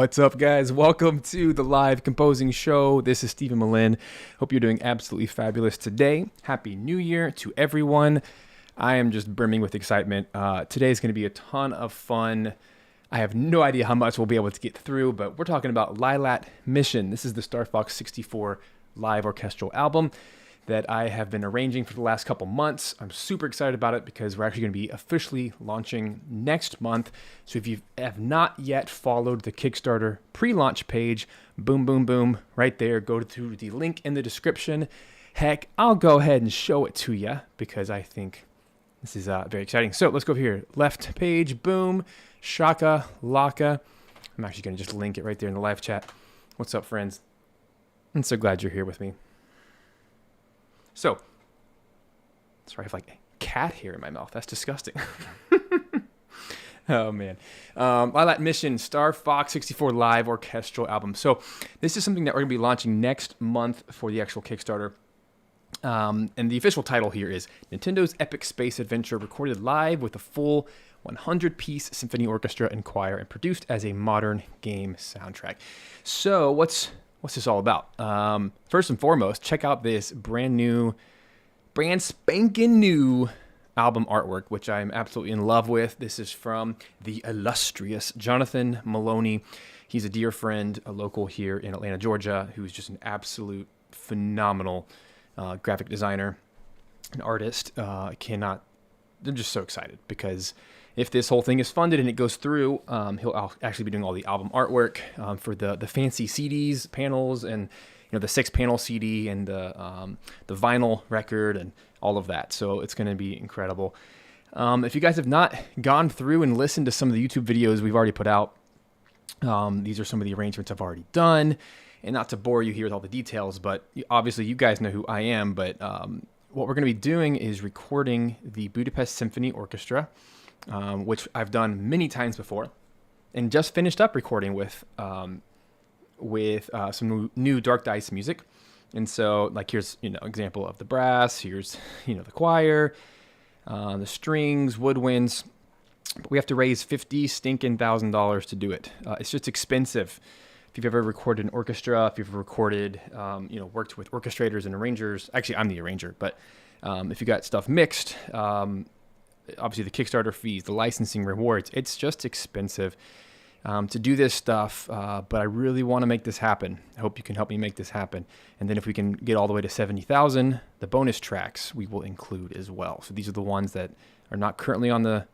What's up, guys? Welcome to the live composing show. This is Stephen Melin. Hope you're doing absolutely fabulous today. Happy New Year to everyone. I am just brimming with excitement. Today is going to be a ton of fun. I have no idea how much we'll be able to get through, but we're talking about Lylat Mission. This is the Star Fox 64 live orchestral album that I have been arranging for the last couple months. I'm super excited about it because we're actually going to be officially launching next month. So if you have not yet followed the Kickstarter pre-launch page, boom, boom, boom, right there, go to the link in the description. Heck, I'll go ahead and show it to you because I think this is very exciting. So let's go over here. Left page, boom, shaka, laka. I'm actually going to just link it right there in the live chat. What's up, friends? I'm so glad you're here with me. So, sorry, I have like cat hair in my mouth. That's disgusting. Oh, man. Lylat Mission, Star Fox 64 live orchestral album. So this is something that we're going to be launching next month for the actual Kickstarter. And the official title here is Nintendo's Epic Space Adventure, recorded live with a full 100-piece symphony orchestra and choir and produced as a modern game soundtrack. So what's this all about? First and foremost, check out this brand spanking new album artwork, which I'm absolutely in love with. This is from the illustrious Jonathan Maloney. He's a dear friend, a local here in Atlanta, Georgia, who's just an absolute phenomenal graphic designer, an artist. I'm just so excited because if this whole thing is funded and it goes through, he'll actually be doing all the album artwork for the fancy CDs, panels, and the 6-panel CD and the vinyl record and all of that. So it's going to be incredible. If you guys have not gone through and listened to some of the YouTube videos we've already put out, these are some of the arrangements I've already done. And not to bore you here with all the details, but obviously you guys know who I am. But what we're going to be doing is recording the Budapest Symphony Orchestra, which I've done many times before, and just finished up recording with some new Dark Dice music. And so, like, here's example of the brass. Here's the choir, the strings, woodwinds. But we have to raise $50,000 to do it. It's just expensive. If you've ever recorded an orchestra, if you've recorded, worked with orchestrators and arrangers. Actually, I'm the arranger, but if you got stuff mixed. Obviously the Kickstarter fees, the licensing rewards, it's just expensive to do this stuff, but I really want to make this happen. I hope you can help me make this happen. And then if we can get all the way to 70,000, the bonus tracks we will include as well. So these are the ones that are not currently on the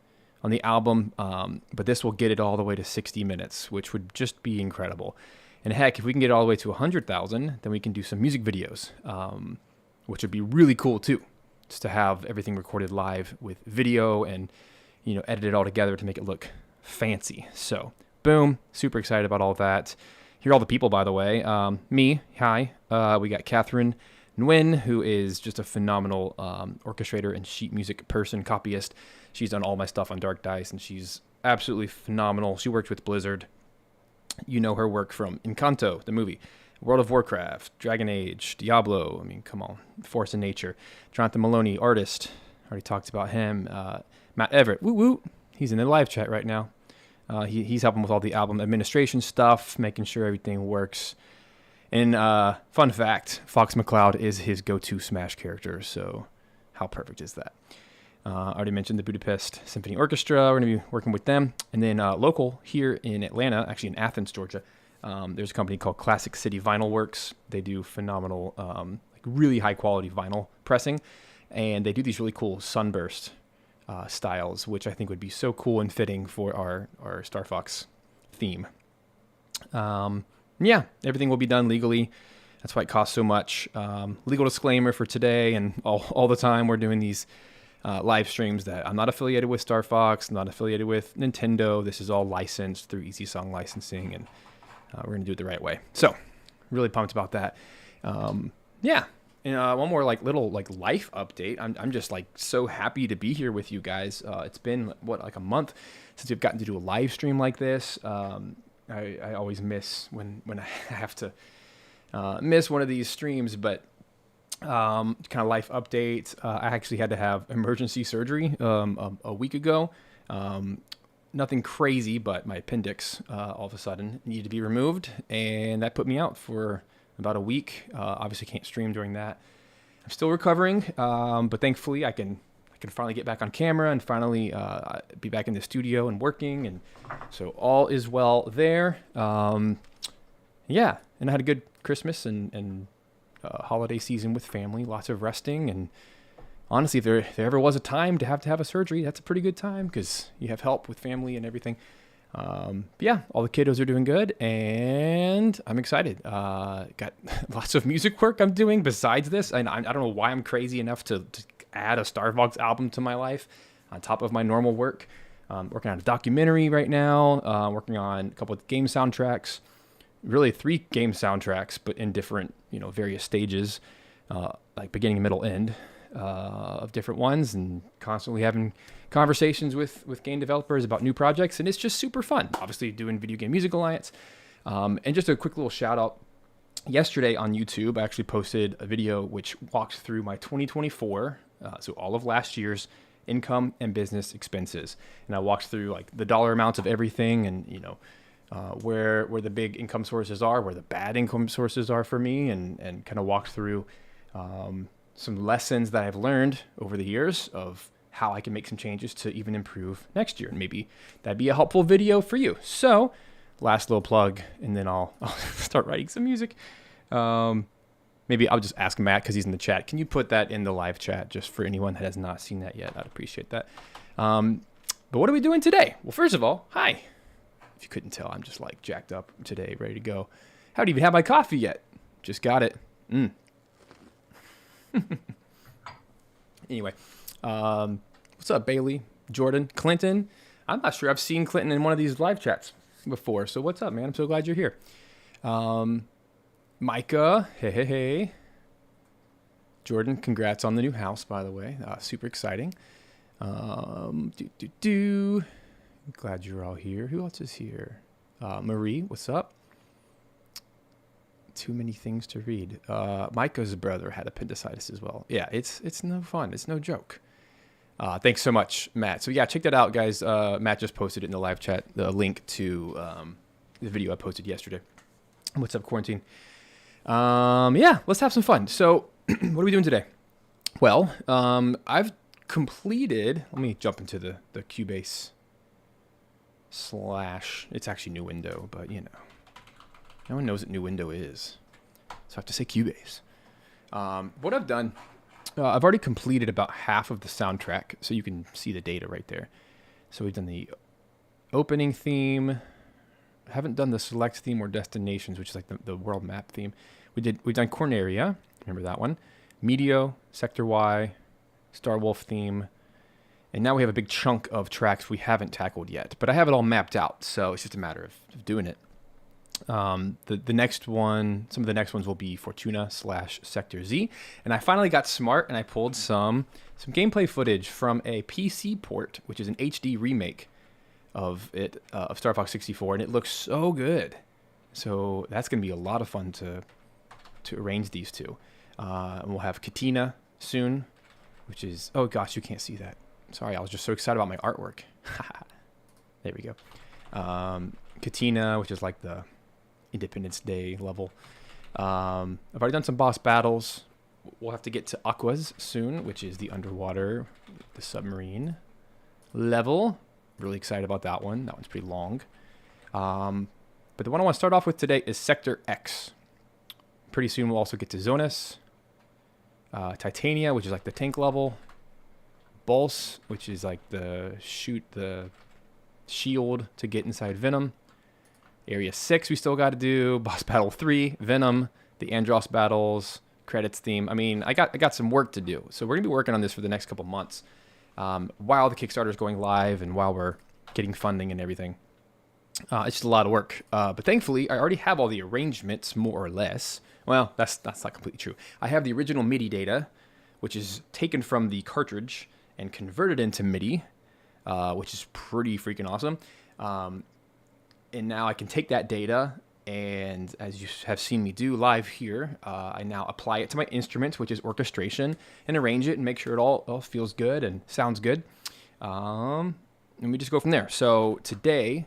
album, but this will get it all the way to 60 minutes, which would just be incredible. And heck, if we can get it all the way to 100,000, then we can do some music videos, which would be really cool too. To have everything recorded live with video and edit it all together to make it look fancy. So boom, super excited about all that. Here are all the people, by the way. Me, hi. We got Catherine Nguyen, who is just a phenomenal orchestrator and sheet music person, copyist. She's done all my stuff on Dark Dice, and she's absolutely phenomenal. She worked with Blizzard. You know her work from Encanto, the movie, World of Warcraft, Dragon Age, Diablo. I mean, come on. Force of Nature. Jonathan Maloney, artist. Already talked about him. Matt Everett. Woo woo. He's in the live chat right now. He's helping with all the album administration stuff, making sure everything works. And fun fact, Fox McCloud is his go-to Smash character. So how perfect is that? I already mentioned the Budapest Symphony Orchestra. We're going to be working with them. And then local here in Atlanta, actually in Athens, Georgia, there's a company called Classic City Vinyl Works. They do phenomenal, really high quality vinyl pressing, and they do these really cool sunburst styles, which I think would be so cool and fitting for our Star Fox theme. Everything will be done legally. That's why it costs so much. Legal disclaimer for today and all the time we're doing these live streams that I'm not affiliated with Star Fox, not affiliated with Nintendo. This is all licensed through Easy Song Licensing, and we're going to do it the right way. So really pumped about that. And one more little life update. I'm just so happy to be here with you guys. It's been a month since we've gotten to do a live stream like this. I always miss when I have to miss one of these streams, but kind of life update. I actually had to have emergency surgery a week ago. nothing crazy, but my appendix all of a sudden needed to be removed, and that put me out for about a week. Obviously can't stream during that. I'm still recovering, but thankfully I can finally get back on camera and finally be back in the studio and working, and so all is well there. Yeah, and I had a good Christmas and holiday season with family, lots of resting, and honestly, if there ever was a time to have a surgery, that's a pretty good time because you have help with family and everything. But yeah, all the kiddos are doing good, and I'm excited. Got lots of music work I'm doing besides this, and I don't know why I'm crazy enough to add a Star Fox album to my life on top of my normal work. Working on a documentary right now, working on a couple of game soundtracks, really 3 game soundtracks, but in different, various stages, like beginning, middle, end. Of different ones, and constantly having conversations with game developers about new projects, and it's just super fun. Obviously doing Video Game Music Alliance, and just a quick little shout out. Yesterday on YouTube, I actually posted a video which walks through my 2024, so all of last year's income and business expenses, and I walked through like the dollar amounts of everything, and where the big income sources are, where the bad income sources are for me, and kind of walked through some lessons that I've learned over the years of how I can make some changes to even improve next year. And maybe that'd be a helpful video for you. So last little plug, and then I'll start writing some music. Maybe I'll just ask Matt, because he's in the chat. Can you put that in the live chat just for anyone that has not seen that yet? I'd appreciate that. But what are we doing today? Well, first of all, hi. If you couldn't tell, I'm just like jacked up today, ready to go. Haven't even had my coffee yet. Just got it. Anyway, what's up, Bailey, Jordan, Clinton? I'm not sure I've seen Clinton in one of these live chats before, so what's up, man? I'm so glad you're here. Micah, hey. Jordan, congrats on the new house, by the way. Super exciting. Glad you're all here. Who else is here? Marie, what's up? Too many things to read. Micah's brother had appendicitis as well. Yeah, it's no fun. It's no joke. Thanks so much, Matt. So yeah, check that out, guys. Matt just posted it in the live chat, the link to the video I posted yesterday. What's up, quarantine? Yeah, let's have some fun. So what are we doing today? Well, I've completed, let me jump into the Cubase / it's actually new window, but no one knows what new window is, so I have to say Cubase. What I've done, I've already completed about half of the soundtrack, so you can see the data right there. So we've done the opening theme. I haven't done the select theme or destinations, which is like the world map theme. We've done Corneria, remember that one? Medio, Sector Y, Star Wolf theme, and now we have a big chunk of tracks we haven't tackled yet. But I have it all mapped out, so it's just a matter of doing it. The next one, some of the next ones will be Fortuna / Sector Z. And I finally got smart and I pulled some gameplay footage from a PC port, which is an HD remake of Star Fox 64, and it looks so good. So that's going to be a lot of fun to arrange these two. And we'll have Katina soon, which is, oh gosh, you can't see that. Sorry, I was just so excited about my artwork. There we go. Katina, which is like the Independence Day level. I've already done some boss battles. We'll have to get to Aquas soon, which is the underwater, the submarine level. Really excited about that one. That one's pretty long. But the one I want to start off with today is Sector X. Pretty soon we'll also get to Zonas. Titania, which is like the tank level. Bulse, which is like the shield to get inside Venom. Area 6 we still got to do. Boss Battle 3, Venom, the Andros battles, credits theme. I mean, I got some work to do. So we're going to be working on this for the next couple months while the Kickstarter is going live and while we're getting funding and everything. It's just a lot of work. But thankfully, I already have all the arrangements, more or less. Well, that's not completely true. I have the original MIDI data, which is taken from the cartridge and converted into MIDI, which is pretty freaking awesome. And now I can take that data, and as you have seen me do live here, I now apply it to my instrument, which is orchestration, and arrange it and make sure it all feels good and sounds good. and we just go from there. So today,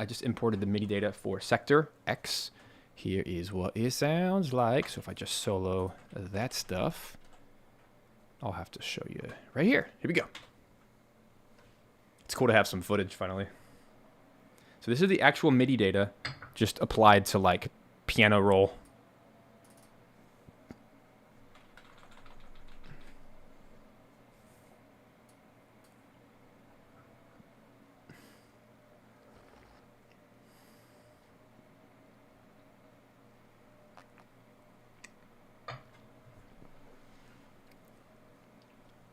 I just imported the MIDI data for sector X. Here is what it sounds like. So if I just solo that stuff, I'll have to show you right here. Here we go. It's cool to have some footage finally. So this is the actual MIDI data just applied to like piano roll.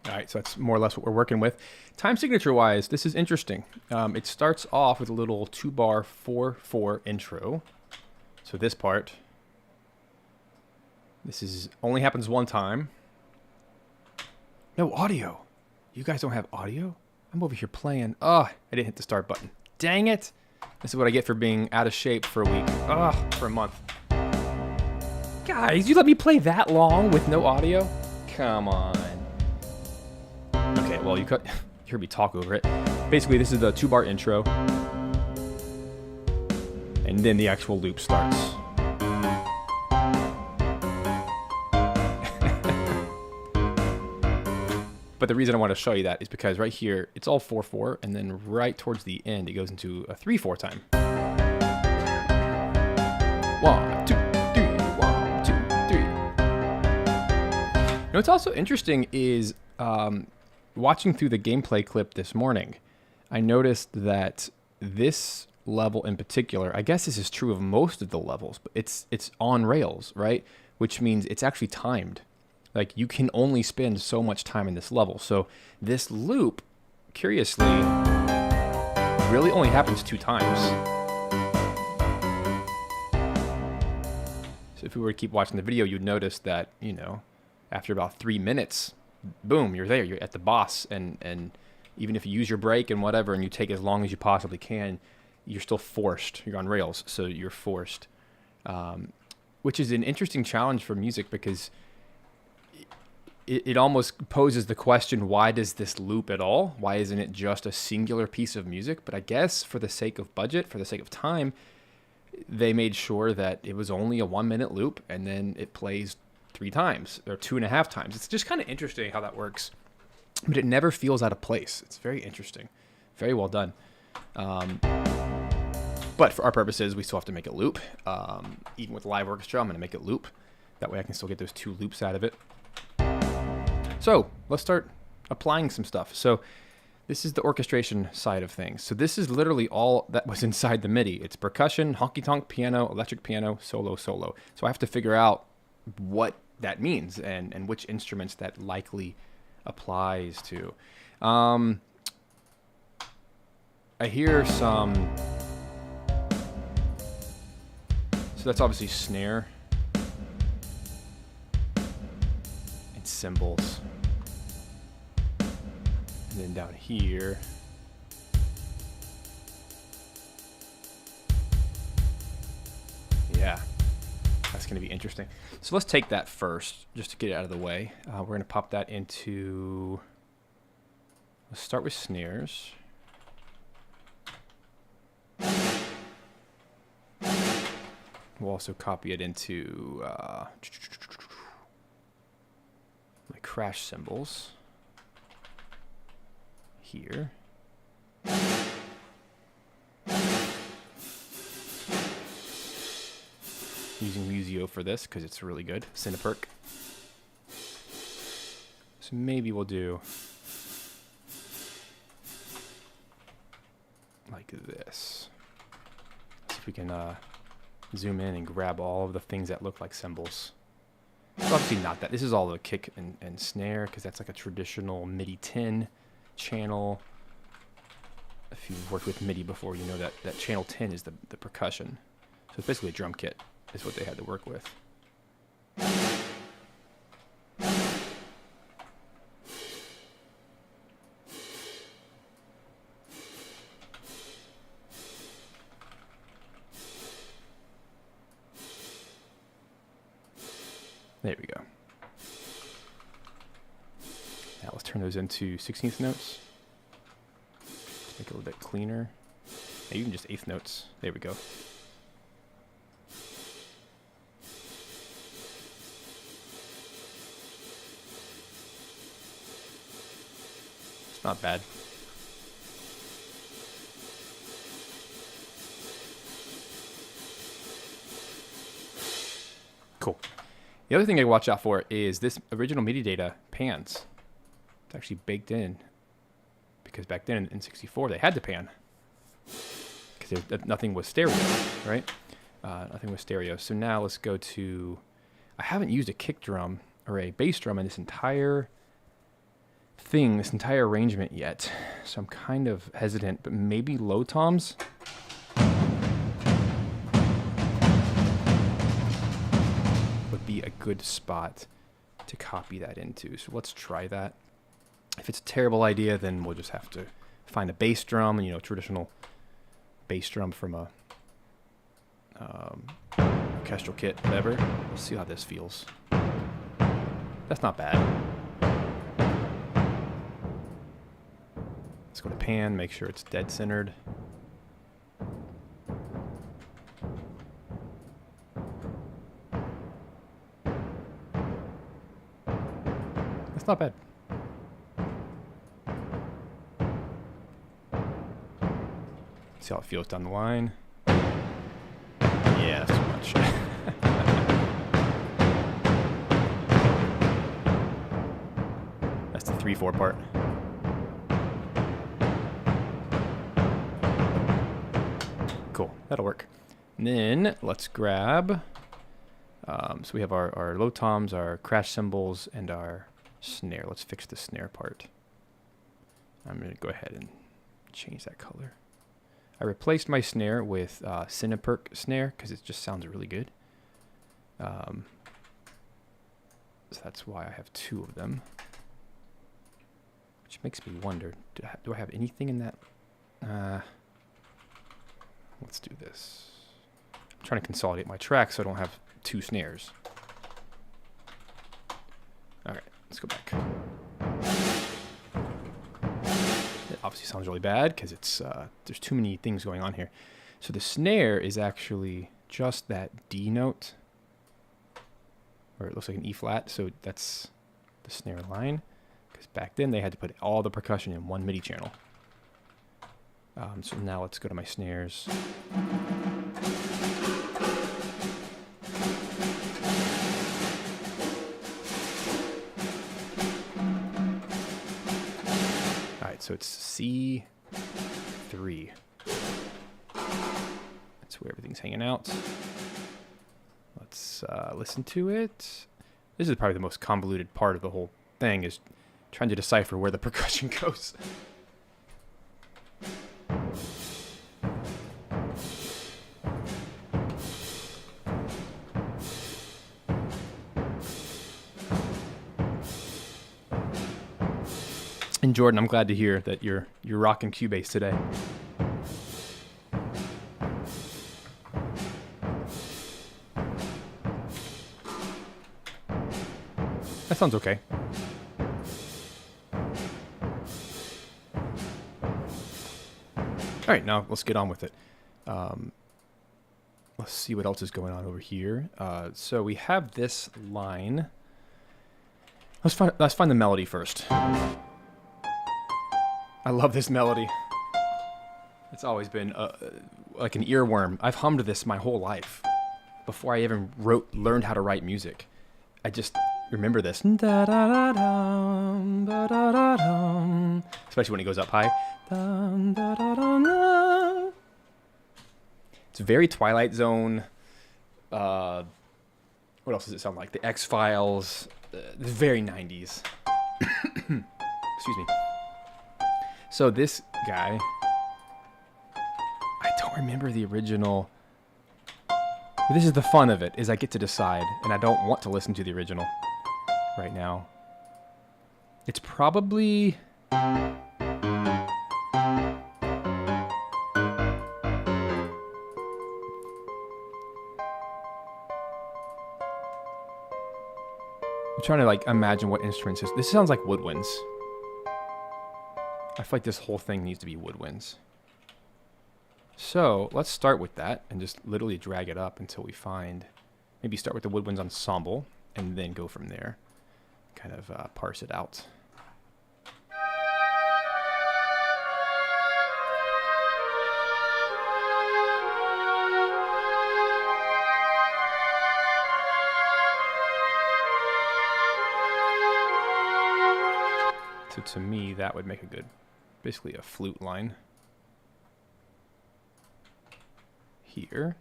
All right, so that's more or less what we're working with. Time signature wise, this is interesting. It starts off with a little 2-bar 4/4 intro. So this part, this is only happens one time. No audio. You guys don't have audio? I'm over here playing. Oh, I didn't hit the start button. Dang it. This is what I get for being out of shape for a week. Oh, for a month. Guys, you let me play that long with no audio? Come on. Okay, well, you heard me talk over it. Basically, this is the 2-bar intro. And then the actual loop starts. But the reason I want to show you that is because right here, it's all 4/4, and then right towards the end, it goes into a 3/4 time. 1, 2, 3, 1, 2, 3. You know, what's also interesting is watching through the gameplay clip this morning, I noticed that this level in particular, I guess this is true of most of the levels, but it's on rails, right? Which means it's actually timed. Like you can only spend so much time in this level. So this loop, curiously, really only happens 2 times. So if we were to keep watching the video, you'd notice that, you know, after about 3 minutes, boom, you're there, you're at the boss. And even if you use your break and whatever, and you take as long as you possibly can, you're still forced. You're on rails, so you're forced. Which is an interesting challenge for music because it almost poses the question, why does this loop at all? Why isn't it just a singular piece of music? But I guess for the sake of budget, for the sake of time, they made sure that it was only a 1-minute loop, and then it plays 3 times or 2.5 times. It's just kind of interesting how that works, but it never feels out of place. It's very interesting, very well done. But for our purposes, we still have to make it loop. Even with live orchestra, I'm going to make it loop. That way I can still get those 2 loops out of it. So let's start applying some stuff. So this is the orchestration side of things. So this is literally all that was inside the MIDI. It's percussion, honky-tonk, piano, electric piano, solo, solo. So I have to figure out what that means and which instruments that likely applies to. I hear some... So that's obviously snare and cymbals. And then down here, yeah, that's going to be interesting. So let's take that first, just to get it out of the way. We're going to pop that into, let's start with snares. We'll also copy it into my crash cymbals here. Using Musio for this because it's really good. Cineperk. So maybe we'll do like this. See if we can zoom in and grab all of the things that look like cymbals. It's obviously not that. This is all the kick and snare because that's like a traditional MIDI 10 channel. If you've worked with MIDI before, you know that channel 10 is the percussion. So it's basically a drum kit is what they had to work with. There we go. Now let's turn those into 16th notes. Make it a little bit cleaner. Even just eighth notes. There we go. It's not bad. Cool. The other thing I watch out for is this original MIDI data pans. It's actually baked in because back then in 64 they had to pan because nothing was stereo, right? Nothing was stereo. So now let's go to. I haven't used a kick drum or a bass drum in this entire thing, this entire arrangement yet. So I'm kind of hesitant, but maybe low toms. Be a good spot to copy that into. So let's try that. If it's a terrible idea, then we'll just have to find a bass drum, and traditional bass drum from a orchestral kit, whatever. Let's see how this feels. That's not bad. Let's go to pan, make sure it's dead centered. Not bad. See how it feels down the line. Yeah, that's too much. That's the 3/4 part. Cool, that'll work. And then let's grab. So we have our low toms, our crash cymbals, and our snare. Let's fix the snare part. I'm going to go ahead and change that color. I replaced my snare with Cineperk snare because it just sounds really good. So that's why I have two of them. Which makes me wonder, do I have anything in that? Let's do this. I'm trying to consolidate my tracks so I don't have two snares. Alright. Let's go back. It obviously sounds really bad because it's there's too many things going on here. So the snare is actually just that D note, or it looks like an E flat. So that's the snare line. Because back then they had to put all the percussion in one MIDI channel. So now let's go to my snares. So it's C3. That's where everything's hanging out. Let's listen to it. This is probably the most convoluted part of the whole thing, is trying to decipher where the percussion goes. And Jordan, I'm glad to hear that you're rocking Cubase today. That sounds okay. All right, now let's get on with it. Let's see what else is going on over here. So we have this line. Let's find the melody first. I love this melody. It's always been like an earworm. I've hummed this my whole life before I even learned how to write music. I just remember this. Especially when it goes up high. It's very Twilight Zone. What else does it sound like? The X-Files. Very 90s. Excuse me. So this guy, I don't remember the original. But this is the fun of it, is I get to decide, and I don't want to listen to the original right now. It's probably... I'm trying to imagine what instruments this. This sounds like woodwinds. I feel like this whole thing needs to be woodwinds. So let's start with that and just literally drag it up until we find, maybe start with the woodwinds ensemble and then go from there. Kind of parse it out. So to me, that would make a good, basically a flute line. Here.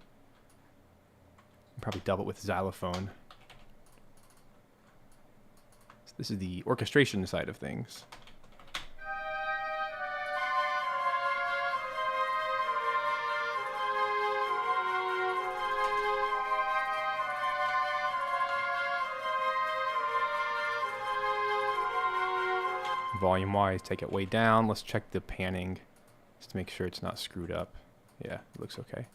Probably double it with xylophone. So this is the orchestration side of things. Volume wise, take it way down. Let's check the panning just to make sure it's not screwed up. Yeah, it looks okay.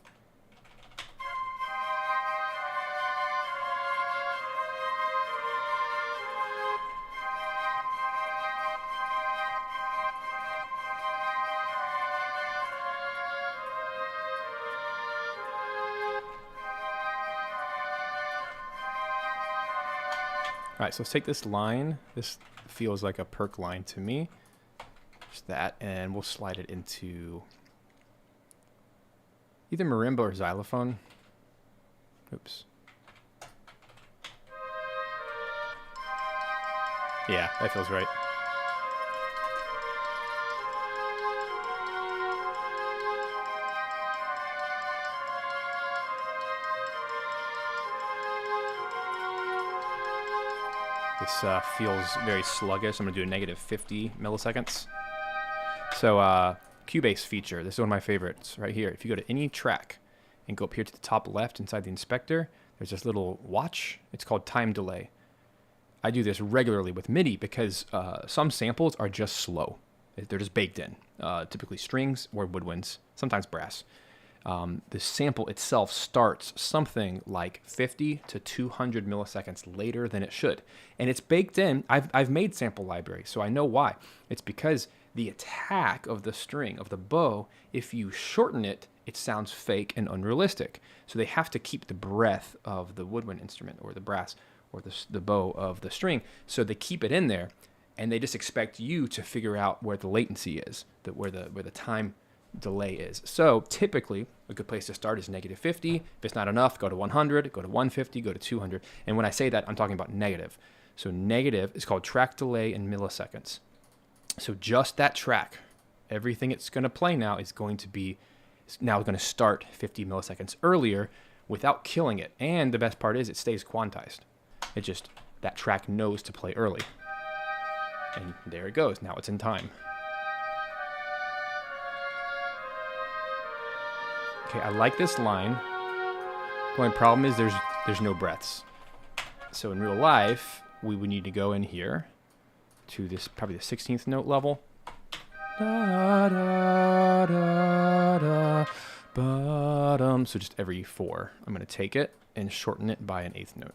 All right, so let's take this line. This feels like a perk line to me. Just that, and we'll slide it into either marimba or xylophone. Oops. Yeah, that feels right. This feels very sluggish. I'm going to do a negative 50 milliseconds. So Cubase feature. This is one of my favorites right here. If you go to any track and go up here to the top left inside the inspector, there's this little watch. It's called time delay. I do this regularly with MIDI because some samples are just slow. They're just baked in. Typically strings or woodwinds, sometimes brass. The sample itself starts something like 50 to 200 milliseconds later than it should. And it's baked in. I've made sample libraries, so I know why. It's because the attack of the string, of the bow, if you shorten it, it sounds fake and unrealistic. So they have to keep the breath of the woodwind instrument or the brass or the bow of the string. So they keep it in there, and they just expect you to figure out where the latency is, where the time delay is. So typically a good place to start is negative 50. If it's not enough, go to 100, go to 150, go to 200. And when I say that, I'm talking about negative. So negative is called track delay in milliseconds. So just that track, everything it's going to play now is going to start 50 milliseconds earlier without killing it. And the best part is it stays quantized. It just, that track knows to play early. And there it goes. Now it's in time. Okay, I like this line. The only problem is there's no breaths. So in real life, we would need to go in here to this, probably the 16th note level. Da, da, da, da, bottom. So just every 4. I'm going to take it and shorten it by an 8th note.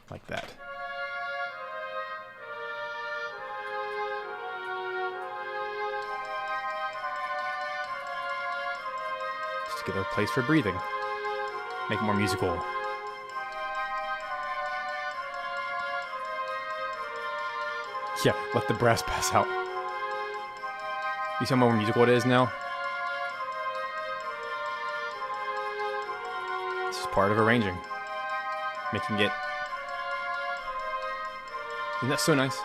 Like that. Just give it a place for breathing. Make it more musical. Yeah, let the brass pass out. You see how more musical it is now? This is part of arranging. Making it... Isn't that so nice?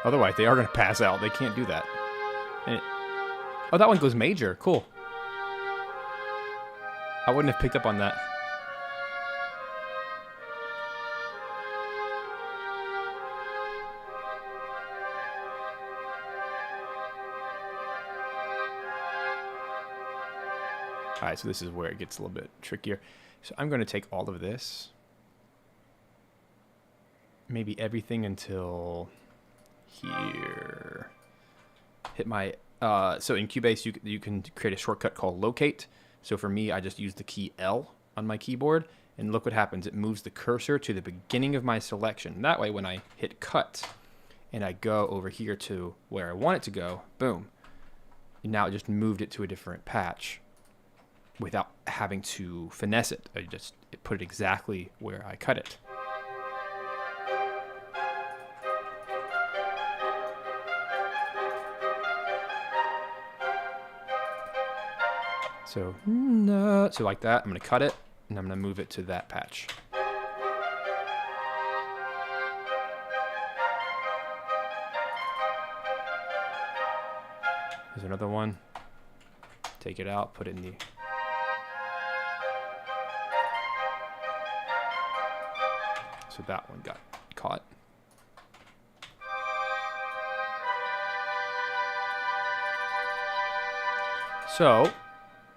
Otherwise, they are going to pass out. They can't do that. Oh, that one goes major. Cool. I wouldn't have picked up on that. All right, so this is where it gets a little bit trickier. So I'm going to take all of this, maybe everything until here. Hit my, so in Cubase, you can create a shortcut called locate. So for me, I just use the key L on my keyboard, and look what happens. It moves the cursor to the beginning of my selection. That way, when I hit cut and I go over here to where I want it to go, boom. Now it just moved it to a different patch without having to finesse it. It put it exactly where I cut it. So like that, I'm going to cut it, and I'm going to move it to that patch. There's another one. Take it out, put it in the... So that one got caught. So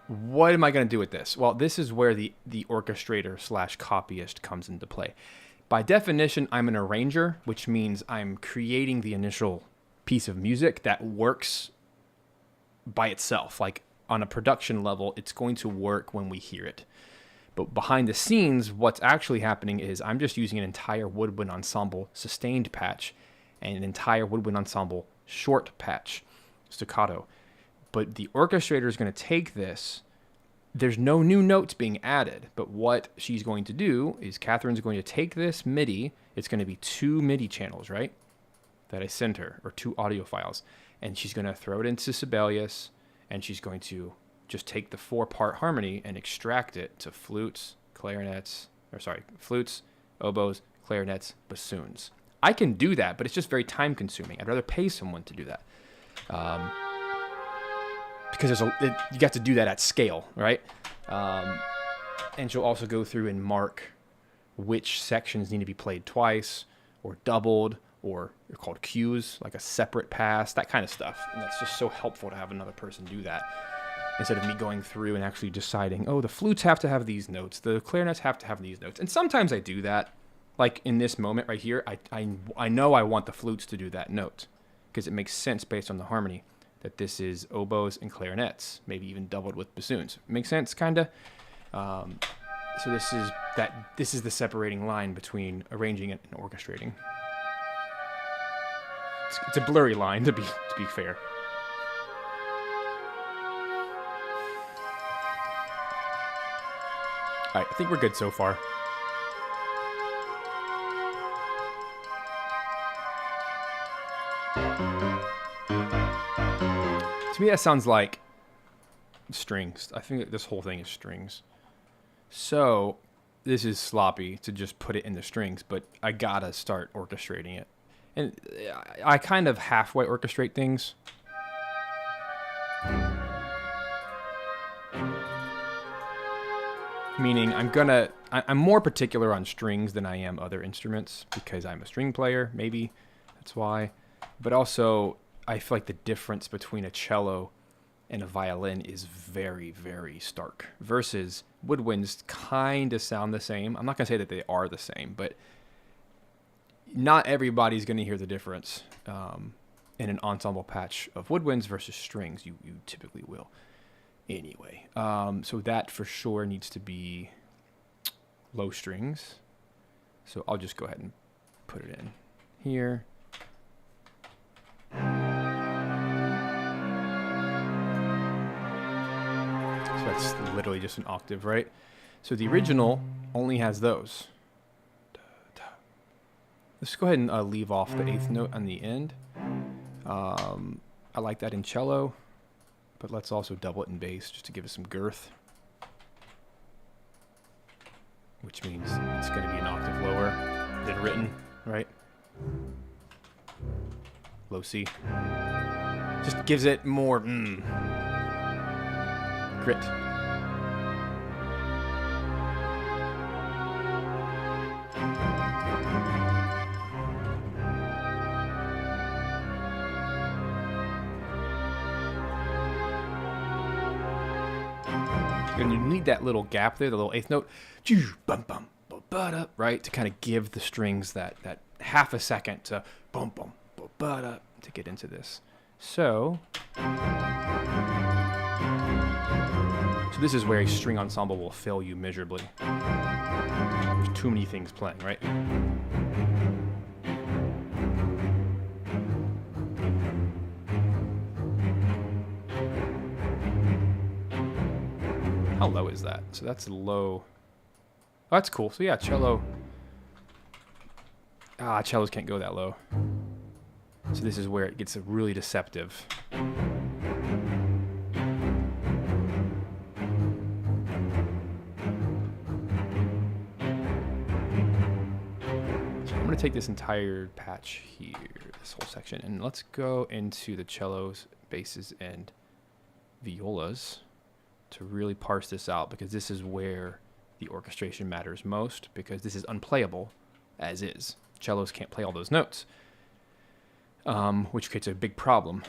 what am I going to do with this? Well, this is where the orchestrator / copyist comes into play. By definition, I'm an arranger, which means I'm creating the initial piece of music that works by itself. Like on a production level, it's going to work when we hear it. But behind the scenes, what's actually happening is I'm just using an entire woodwind ensemble sustained patch and an entire woodwind ensemble short patch, staccato. But the orchestrator is going to take this. There's no new notes being added, but what she's going to do is Catherine's going to take this MIDI. It's going to be 2 MIDI channels, right, that I sent her, or 2 audio files. And she's going to throw it into Sibelius, and she's going to just take the 4-part harmony and extract it to flutes, oboes, clarinets, bassoons. I can do that, but it's just very time consuming. I'd rather pay someone to do that. Because you got to do that at scale, right? And she'll also go through and mark which sections need to be played twice or doubled, or they're called cues, like a separate pass, that kind of stuff. And that's just so helpful to have another person do that, instead of me going through and actually deciding, oh, the flutes have to have these notes, the clarinets have to have these notes. And sometimes I do that. Like in this moment right here, I know I want the flutes to do that note because it makes sense based on the harmony that this is oboes and clarinets, maybe even doubled with bassoons. Makes sense, kind of? So this is the separating line between arranging it and orchestrating. It's a blurry line, to be fair. All right, I think we're good so far. To me, that sounds like strings. I think that this whole thing is strings. So this is sloppy to just put it in the strings, but I gotta start orchestrating it. And I kind of halfway orchestrate things. Meaning I'm more particular on strings than I am other instruments because I'm a string player, maybe that's why. But also, I feel like the difference between a cello and a violin is very, very stark. Versus woodwinds kind of sound the same. I'm not going to say that they are the same, but not everybody's going to hear the difference in an ensemble patch of woodwinds versus strings. You typically will. Anyway, so that for sure needs to be low strings. So I'll just go ahead and put it in here. So that's literally just an octave, right? So the original only has those. Let's go ahead and leave off the 8th note on the end. I like that in cello, but let's also double it in bass just to give it some girth. Which means it's going to be an octave lower than written, right? Low C. Just gives it more grit. And you need that little gap there, the little 8th note, right, to kind of give the strings that half a second to bum bum to get into this. So So this is where a string ensemble will fail you miserably. There's too many things playing, right? How low is that? So that's low. Oh, that's cool. So yeah, cello. Cellos can't go that low. So this is where it gets really deceptive. So I'm going to take this entire patch here, this whole section, and let's go into the cellos, basses, and violas to really parse this out, because this is where the orchestration matters most, because this is unplayable as is. Cellos can't play all those notes, which creates a big problem.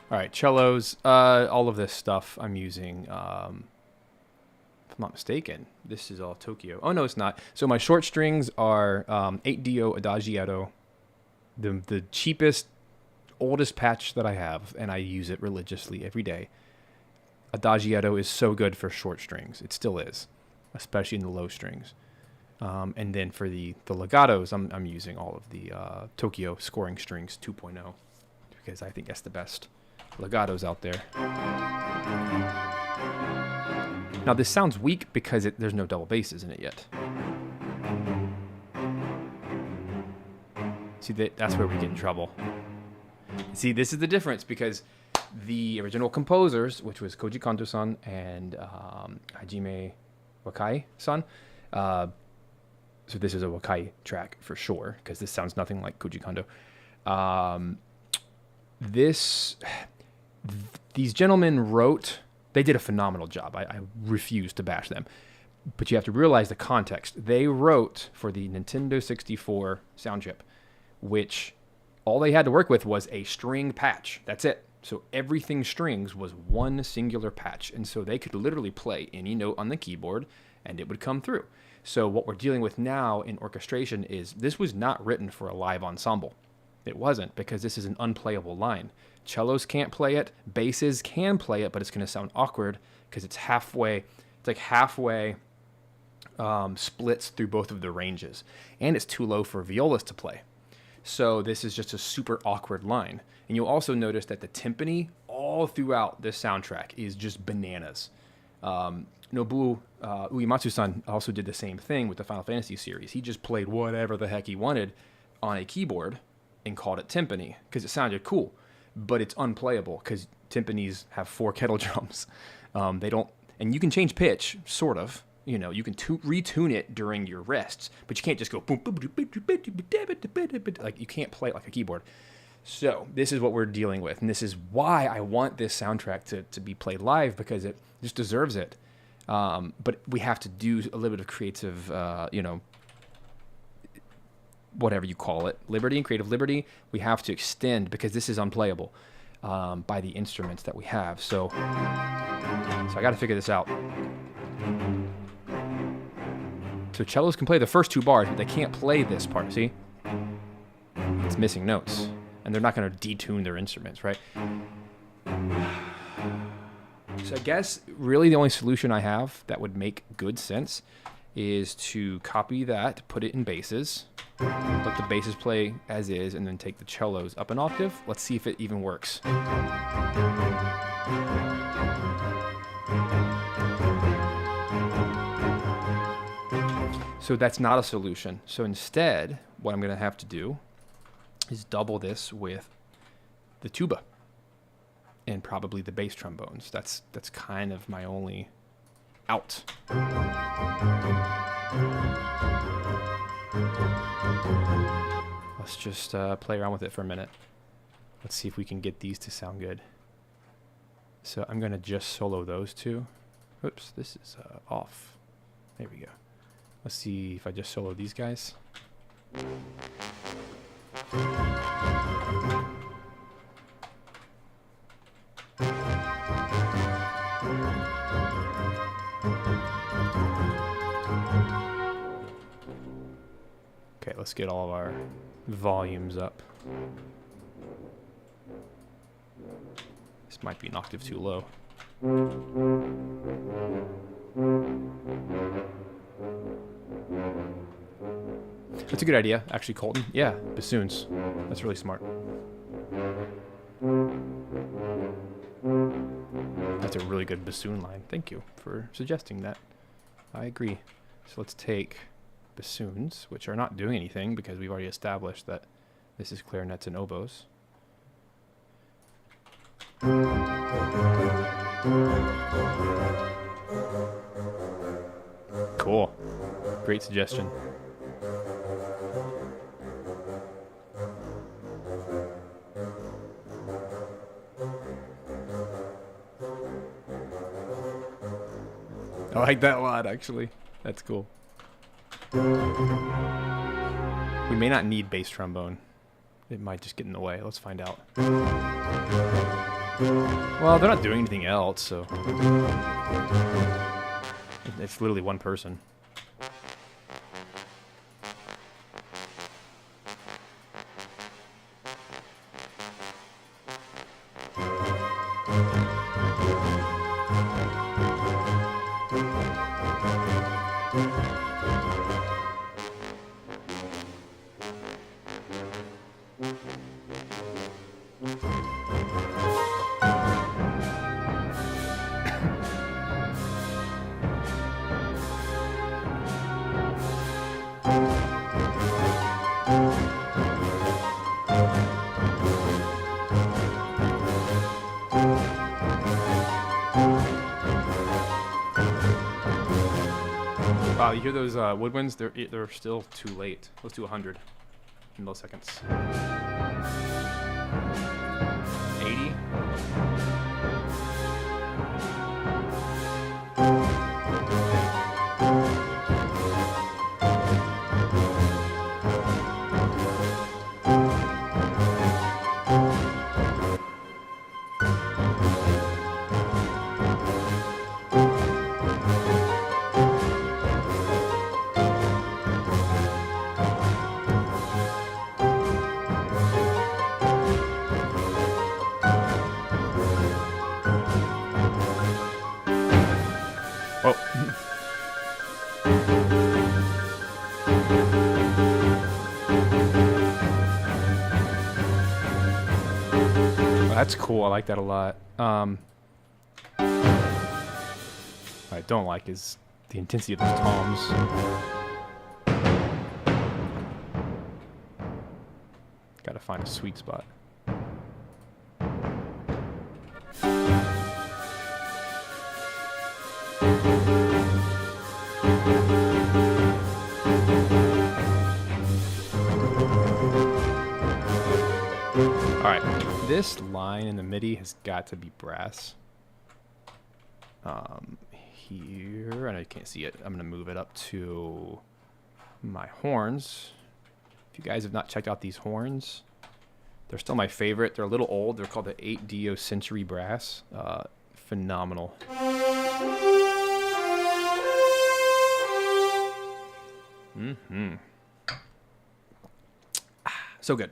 All right, cellos, all of this stuff I'm using, if I'm not mistaken, this is all Tokyo. Oh, no, it's not. So my short strings are 8-dio Adagietto, the cheapest, oldest patch that I have, and I use it religiously every day. Adagietto is so good for short strings. It still is, especially in the low strings. And then for the legatos, I'm using all of the Tokyo scoring strings 2.0 because I think that's the best legatos out there. Now this sounds weak because there's no double basses in it yet. See, that's where we get in trouble. See, this is the difference, because the original composers, which was Koji Kondo-san and Hajime Wakai-san, so this is a Wakai track for sure, because this sounds nothing like Koji Kondo. These gentlemen they did a phenomenal job. I refuse to bash them. But you have to realize the context. They wrote for the Nintendo 64 sound chip, which all they had to work with was a string patch. That's it. So everything strings was one singular patch. And so they could literally play any note on the keyboard and it would come through. So what we're dealing with now in orchestration is this was not written for a live ensemble. It wasn't, because this is an unplayable line. Cellos can't play it. Basses can play it, but it's going to sound awkward because it's halfway. It's like halfway splits through both of the ranges. And it's too low for violas to play. So this is just a super awkward line. And you'll also notice that the timpani all throughout this soundtrack is just bananas. Nobuo Uematsu-san also did the same thing with the Final Fantasy series. He just played whatever the heck he wanted on a keyboard and called it timpani because it sounded cool. But it's unplayable because timpanis have 4 kettle drums. They don't, and you can change pitch, sort of. You know, you can retune it during your rests, but you can't just go boom, boom, like you can't play it like a keyboard. So this is what we're dealing with, and this is why I want this soundtrack to be played live, because it just deserves it. But we have to do a little bit of creative, whatever you call it, liberty and creative liberty. We have to extend, because this is unplayable by the instruments that we have. So I got to figure this out. So cellos can play the first 2 bars, but they can't play this part, see? It's missing notes. And they're not going to detune their instruments, right? So I guess really the only solution I have that would make good sense is to copy that, put it in basses, let the basses play as is, and then take the cellos up an octave. Let's see if it even works. So that's not a solution. So instead, what I'm going to have to do is double this with the tuba and probably the bass trombones. That's kind of my only out. Let's just play around with it for a minute. Let's see if we can get these to sound good. So I'm going to just solo those 2. Oops, this is off. There we go. Let's see if I just solo these guys. Okay, let's get all of our volumes up. This might be an octave too low. That's a good idea, actually, Colton. Yeah, bassoons. That's really smart. That's a really good bassoon line. Thank you for suggesting that. I agree. So let's take bassoons, which are not doing anything because we've already established that this is clarinets and oboes. Cool. Great suggestion. I like that a lot, actually. That's cool. We may not need bass trombone. It might just get in the way. Let's find out. Well, they're not doing anything else, so... It's literally one person. Wow, you hear those woodwinds? They're still too late. Let's do 100 milliseconds. 80. Oh. Well, that's cool. I like that a lot. What I don't like is the intensity of those toms. Gotta find a sweet spot. Alright, this line in the MIDI has got to be brass. Here, I know you can't see it. I'm going to move it up to my horns. If you guys have not checked out these horns, they're still my favorite. They're a little old. They're called the 8 Century Brass. Phenomenal. Mm-hmm. So good.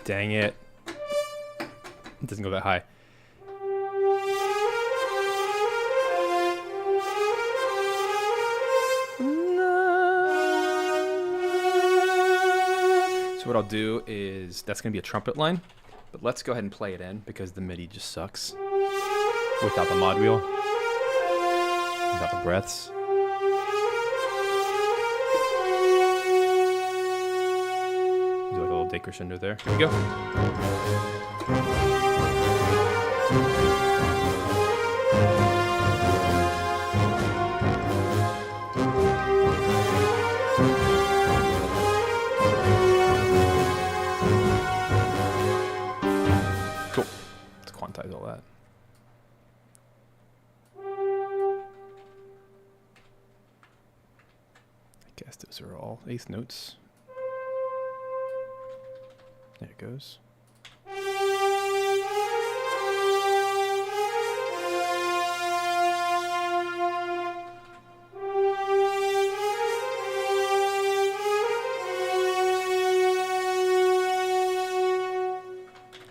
Dang it. It doesn't go that high. So what I'll do is, that's going to be a trumpet line, but let's go ahead and play it in because the MIDI just sucks without the mod wheel, without the breaths. Do like a little decrescendo there. Here we go. Cool. Let's quantize all that. I guess those are all eighth notes. There it goes.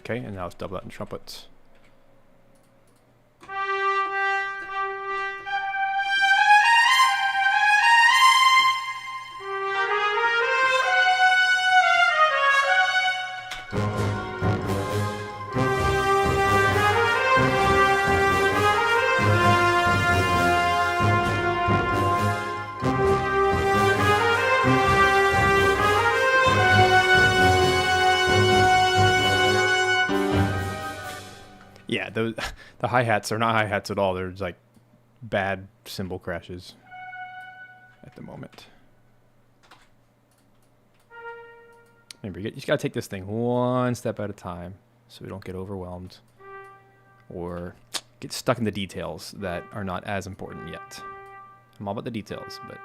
Okay, and now let's double that in trumpets. Yeah, the hi-hats are not hi-hats at all. They're just like bad cymbal crashes at the moment. Remember, you just got to take this thing one step at a time so we don't get overwhelmed or get stuck in the details that are not as important yet. I'm all about the details, but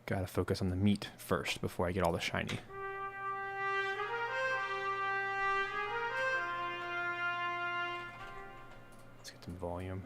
got to focus on the meat first before I get all the shiny. Let's get some volume.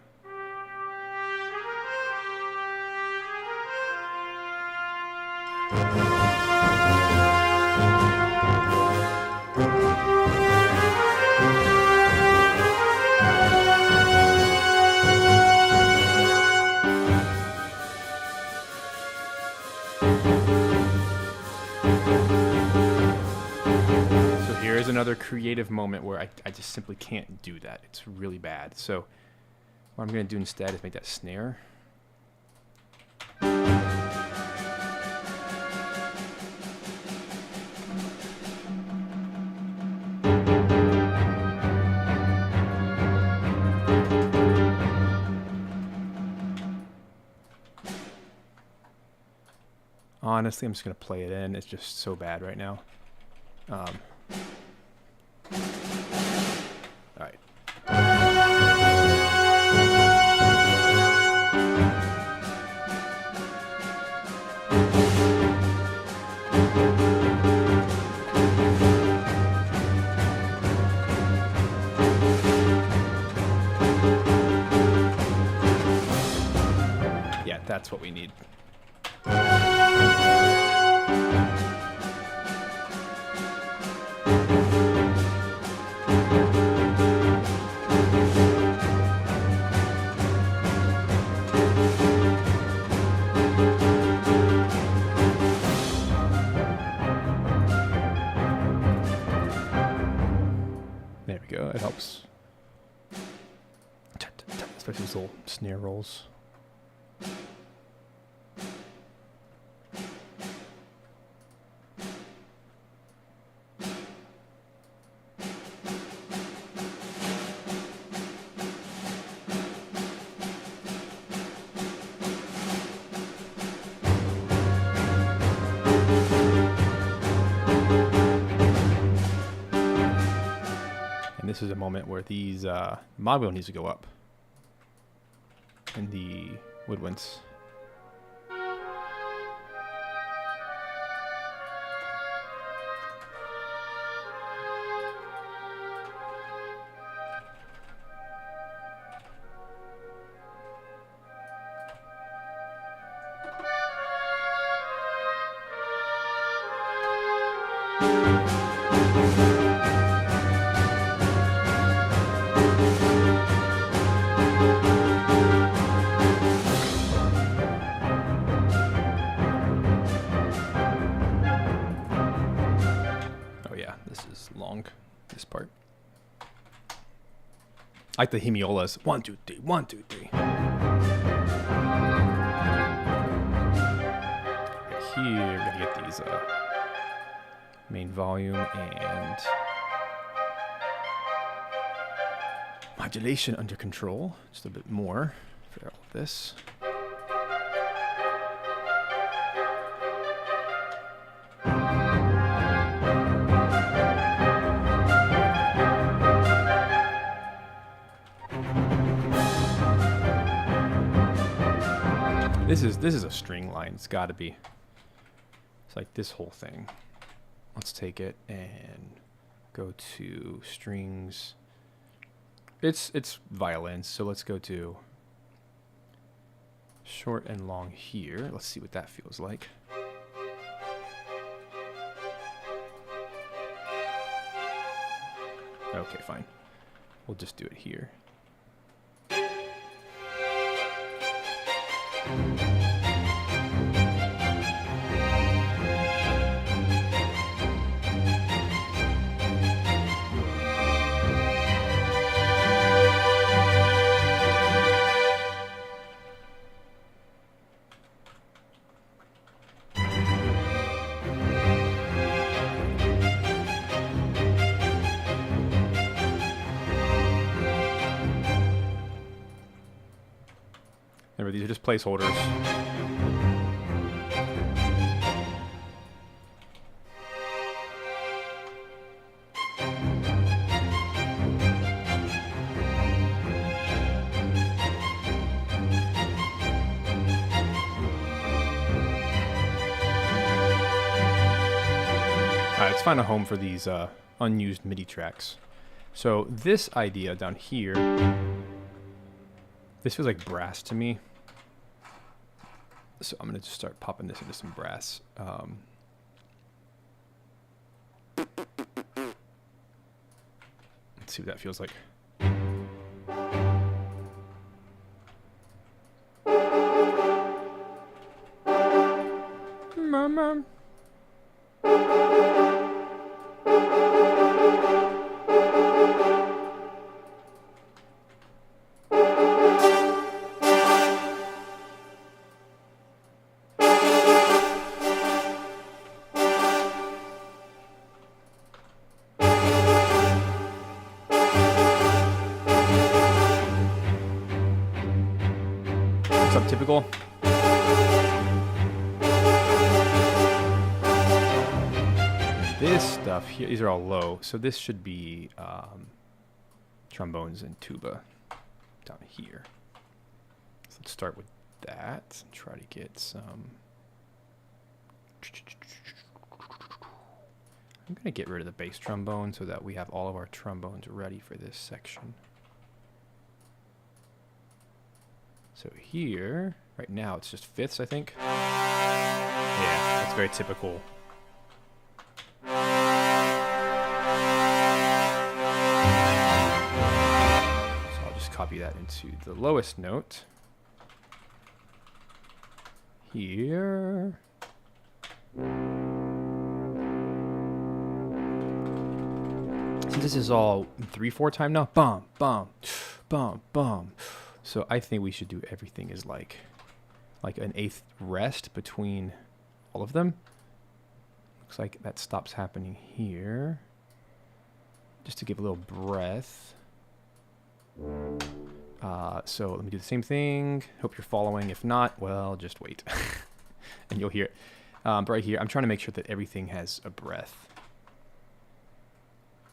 Here's another creative moment where I just simply can't do that. It's really bad. So what I'm going to do instead is make that snare. Honestly, I'm just going to play it in. It's just so bad right now. All right. Yeah, that's what we need. There we go, it helps. Especially these little snare rolls. This is a moment where these mod wheel needs to go up in the woodwinds. This part. I like the hemiolas. 1, 2, 3, 1, 2, 3. Right here, we're gonna get these main volume and modulation under control. Just a bit more for all of this. This is a string line. It's got to be. It's like this whole thing. Let's take it and go to strings. It's violins, so let's go to short and long here. Let's see what that feels like. Okay, fine. We'll just do it here. Remember, these are just placeholders. Alright, let's find a home for these unused MIDI tracks. So this idea down here, this feels like brass to me. So I'm going to just start popping this into some brass. Let's see what that feels like. Mama. Subtypical. This stuff here, these are all low, so this should be trombones and tuba down here. So let's start with that and try to get some. I'm going to get rid of the bass trombone so that we have all of our trombones ready for this section. So here, right now it's just fifths, I think. Yeah, that's very typical. So I'll just copy that into the lowest note. Here. Since this is all 3/4 time now, bum, bum, bum, bum. So I think we should do everything as like an eighth rest between all of them. Looks like that stops happening here. Just to give a little breath. So let me do the same thing. Hope you're following. If not, well, just wait. And you'll hear it. But right here, I'm trying to make sure that everything has a breath.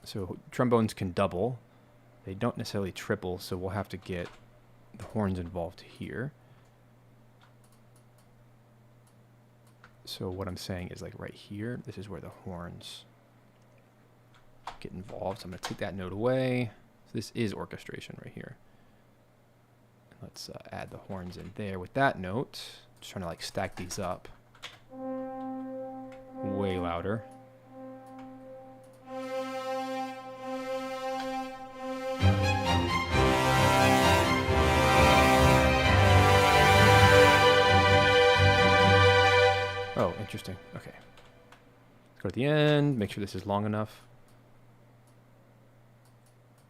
So trombones can double. They don't necessarily triple, so we'll have to get the horns involved here. So what I'm saying is like right here, this is where the horns get involved. So I'm going to take that note away. So this is orchestration right here. And let's add the horns in there with that note. Just trying to like stack these up. Way louder. Oh, interesting. Okay. Let's go to the end, make sure this is long enough.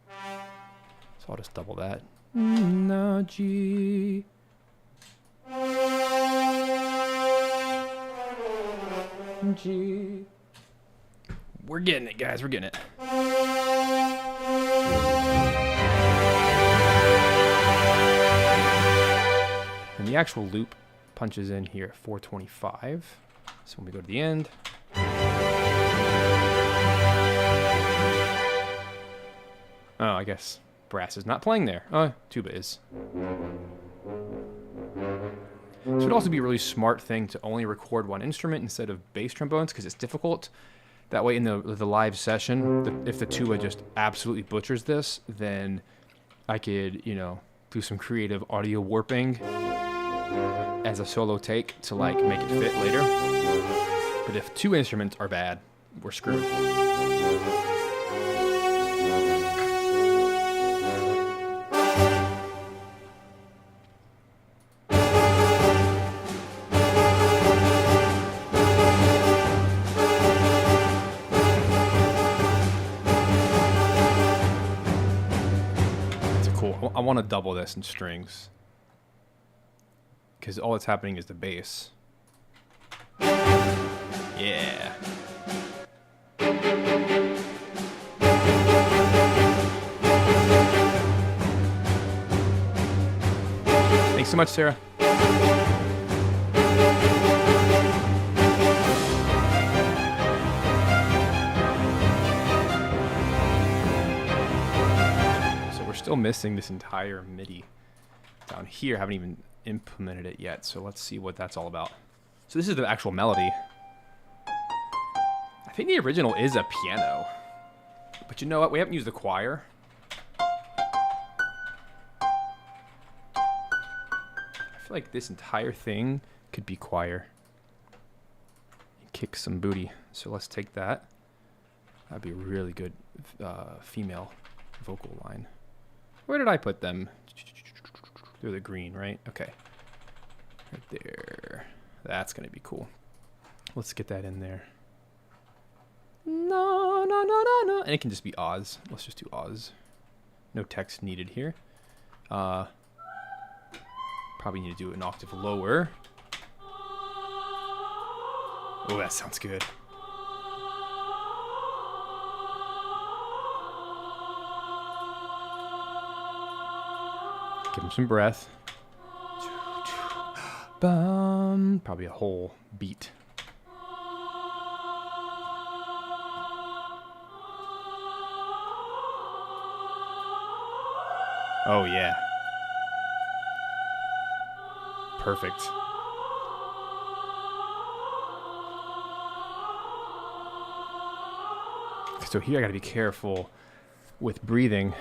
So I'll just double that. Na G. G. We're getting it, guys. We're getting it. And the actual loop punches in here at 425. So when we go to the end, oh, I guess brass is not playing there. Oh, tuba is. So it'd also be a really smart thing to only record one instrument instead of bass trombones because it's difficult. That way in the live session, if the tuba just absolutely butchers this, then I could, you know, do some creative audio warping as a solo take to like make it fit later. But if two instruments are bad, we're screwed. I want to double this in strings. Because all that's happening is the bass. Yeah. Thanks so much, Sarah. So we're still missing this entire MIDI down here. Haven't even implemented it yet. So let's see what that's all about. So this is the actual melody. I think the original is a piano. But you know what? We haven't used the choir. I feel like this entire thing could be choir. Kick some booty. So let's take that. That'd be a really good female vocal line. Where did I put them? They're the green, right? Okay. Right there. That's going to be cool. Let's get that in there. No, no, no, no, no. And it can just be Oz. Let's just do Oz. No text needed here. Probably need to do it an octave lower. Oh, that sounds good. Give him some breath. Bum. Probably a whole beat. Oh, yeah. Perfect. So here I gotta be careful with breathing.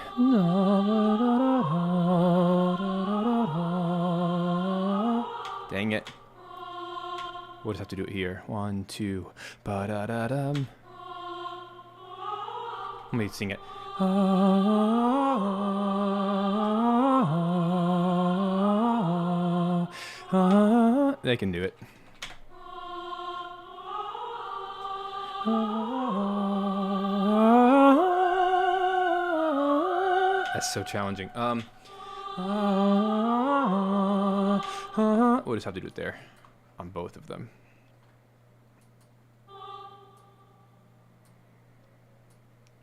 Dang it. We'll just have to do it here. 1, 2. Ba-da-da-dum. Let me sing it. They can do it. That's so challenging. We'll just have to do it there on both of them.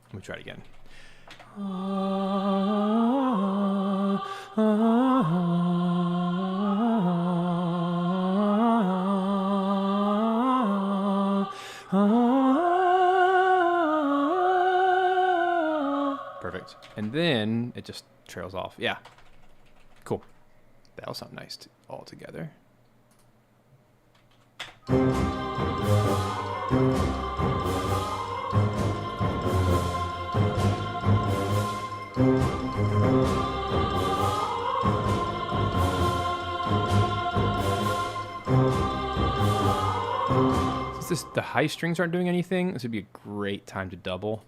Let me try it again. Perfect. And then it just trails off. Yeah. Cool. That'll sound nice all together. Since the high strings aren't doing anything, this would be a great time to double.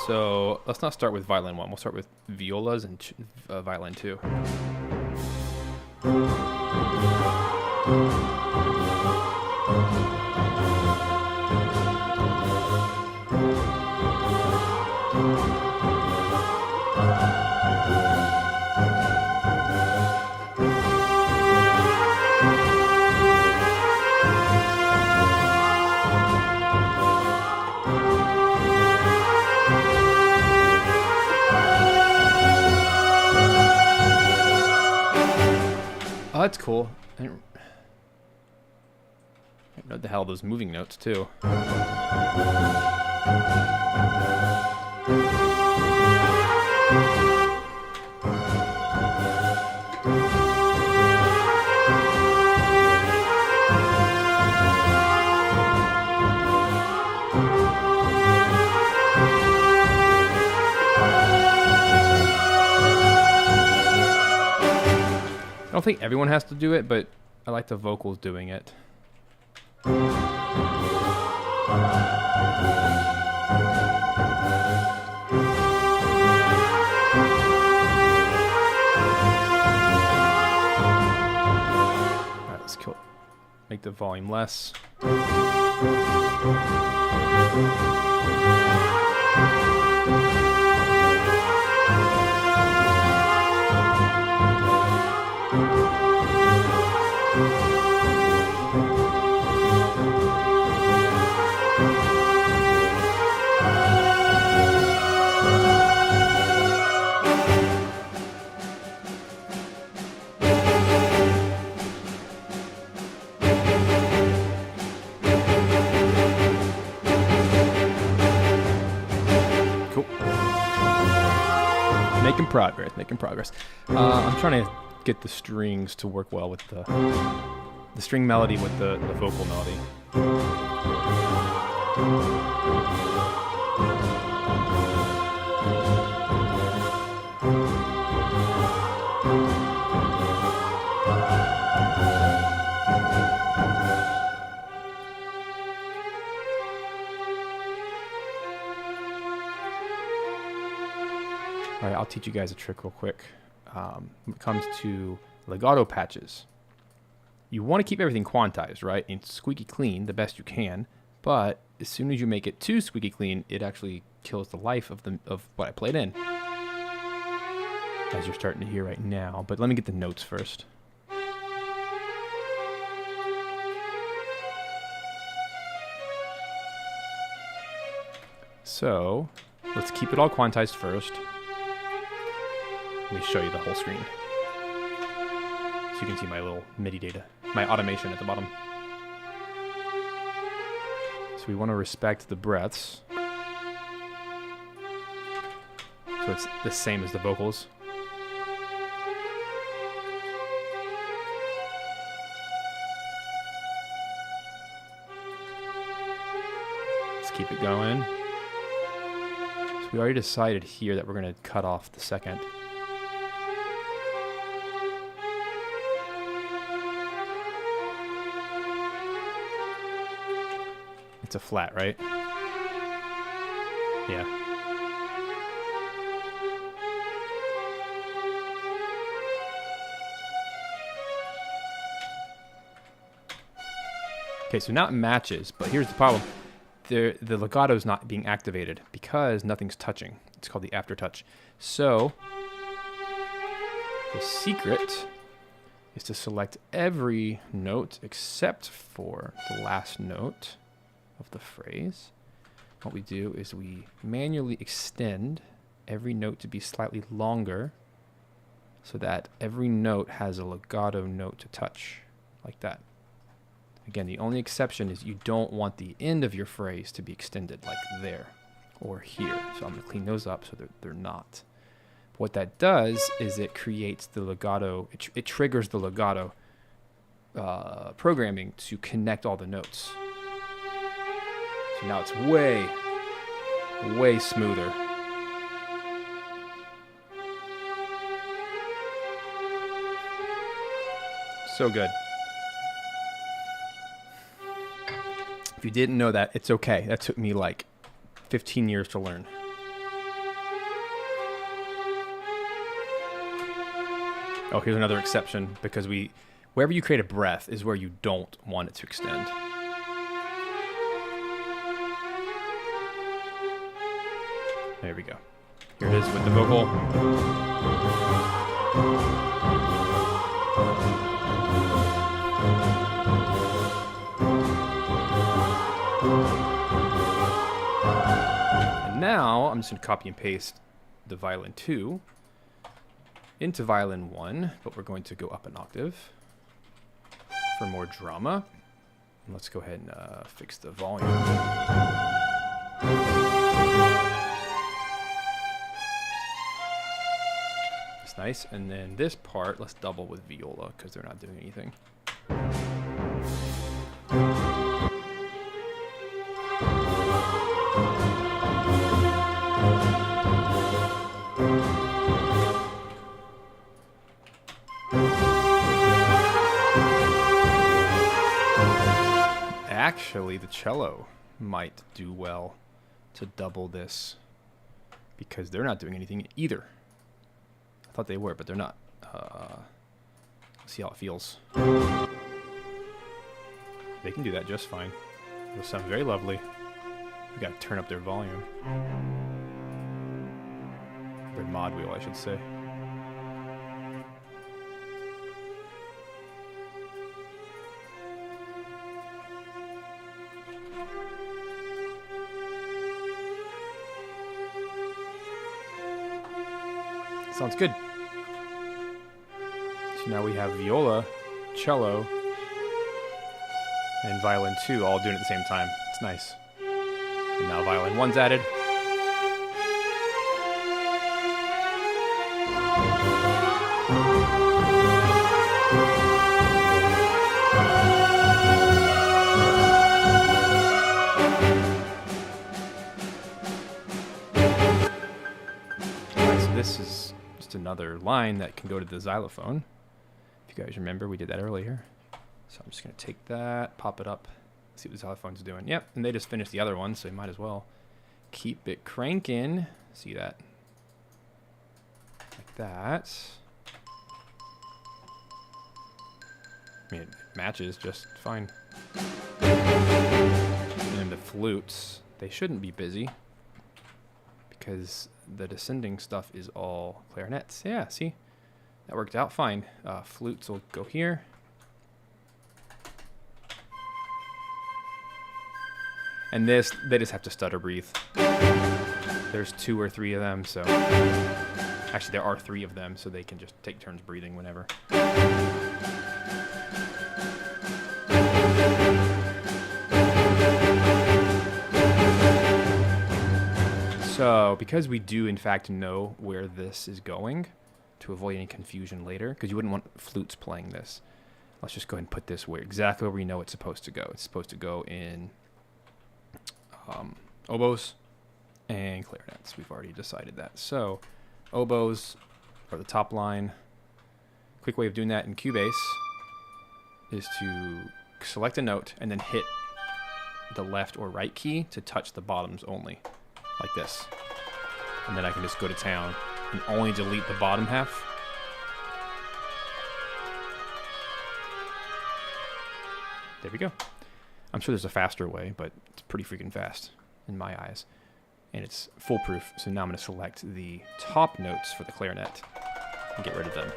So let's not start with violin 1. We'll start with violas and violin 2. Oh, that's cool. I didn't know what the hell those moving notes too. I don't think everyone has to do it, but I like the vocals doing it. make the volume less. Making progress. I'm trying to get the strings to work well with the string melody with the vocal melody. All right, I'll teach you guys a trick real quick. When it comes to legato patches, you want to keep everything quantized, right? And squeaky clean the best you can. But as soon as you make it too squeaky clean, it actually kills the life of what I played in, as you're starting to hear right now. But let me get the notes first. So let's keep it all quantized first. Let me show you the whole screen, so you can see my little MIDI data, my automation at the bottom. So we want to respect the breaths. So it's the same as the vocals. Let's keep it going. So we already decided here that we're going to cut off the second. It's a flat, right? Yeah. Okay, so now it matches, but here's the problem. The legato is not being activated because nothing's touching. It's called the aftertouch. So the secret is to select every note except for the last note of the phrase. What we do is we manually extend every note to be slightly longer so that every note has a legato note to touch, like that. Again, the only exception is you don't want the end of your phrase to be extended like there or here. So I'm going to clean those up so that they're not. What that does is it creates the legato, it triggers the legato programming to connect all the notes. So now it's way smoother. So good. If you didn't know that, it's okay. That took me like 15 years to learn. Oh, here's another exception, because wherever you create a breath is where you don't want it to extend. There we go. Here it is with the vocal. And now I'm just going to copy and paste the violin 2 into violin 1, but we're going to go up an octave for more drama. And let's go ahead and fix the volume. Nice. And then this part, let's double with viola because they're not doing anything. Actually, the cello might do well to double this because they're not doing anything either. I thought they were, but they're not. Let's see how it feels. They can do that just fine. It'll sound very lovely. We gotta turn up their volume. Their mod wheel, I should say. Sounds good. So now we have viola, cello, and violin 2 all doing it at the same time. It's nice. And now violin 1's added. Alright, so this is just another line that can go to the xylophone. If you guys remember, we did that earlier. So I'm just going to take that, pop it up, see what the xylophone's doing. Yep, and they just finished the other one, so you might as well keep it cranking. See that? Like that. I mean, it matches just fine. And the flutes, they shouldn't be busy because the descending stuff is all clarinets. Yeah, see? That worked out fine. Flutes will go here. And this, they just have to stutter breathe. There's 2 or 3 of them, so... Actually, there are 3 of them, so they can just take turns breathing whenever. So, because we do, in fact, know where this is going, to avoid any confusion later, because you wouldn't want flutes playing this, let's just go ahead and put this exactly where we know it's supposed to go. It's supposed to go in... oboes and clarinets. We've already decided that. So oboes are the top line. Quick way of doing that in Cubase is to select a note and then hit the left or right key to touch the bottoms only, like this. And then I can just go to town and only delete the bottom half. There we go. I'm sure there's a faster way, but it's pretty freaking fast in my eyes. And it's foolproof, so now I'm going to select the top notes for the clarinet and get rid of them.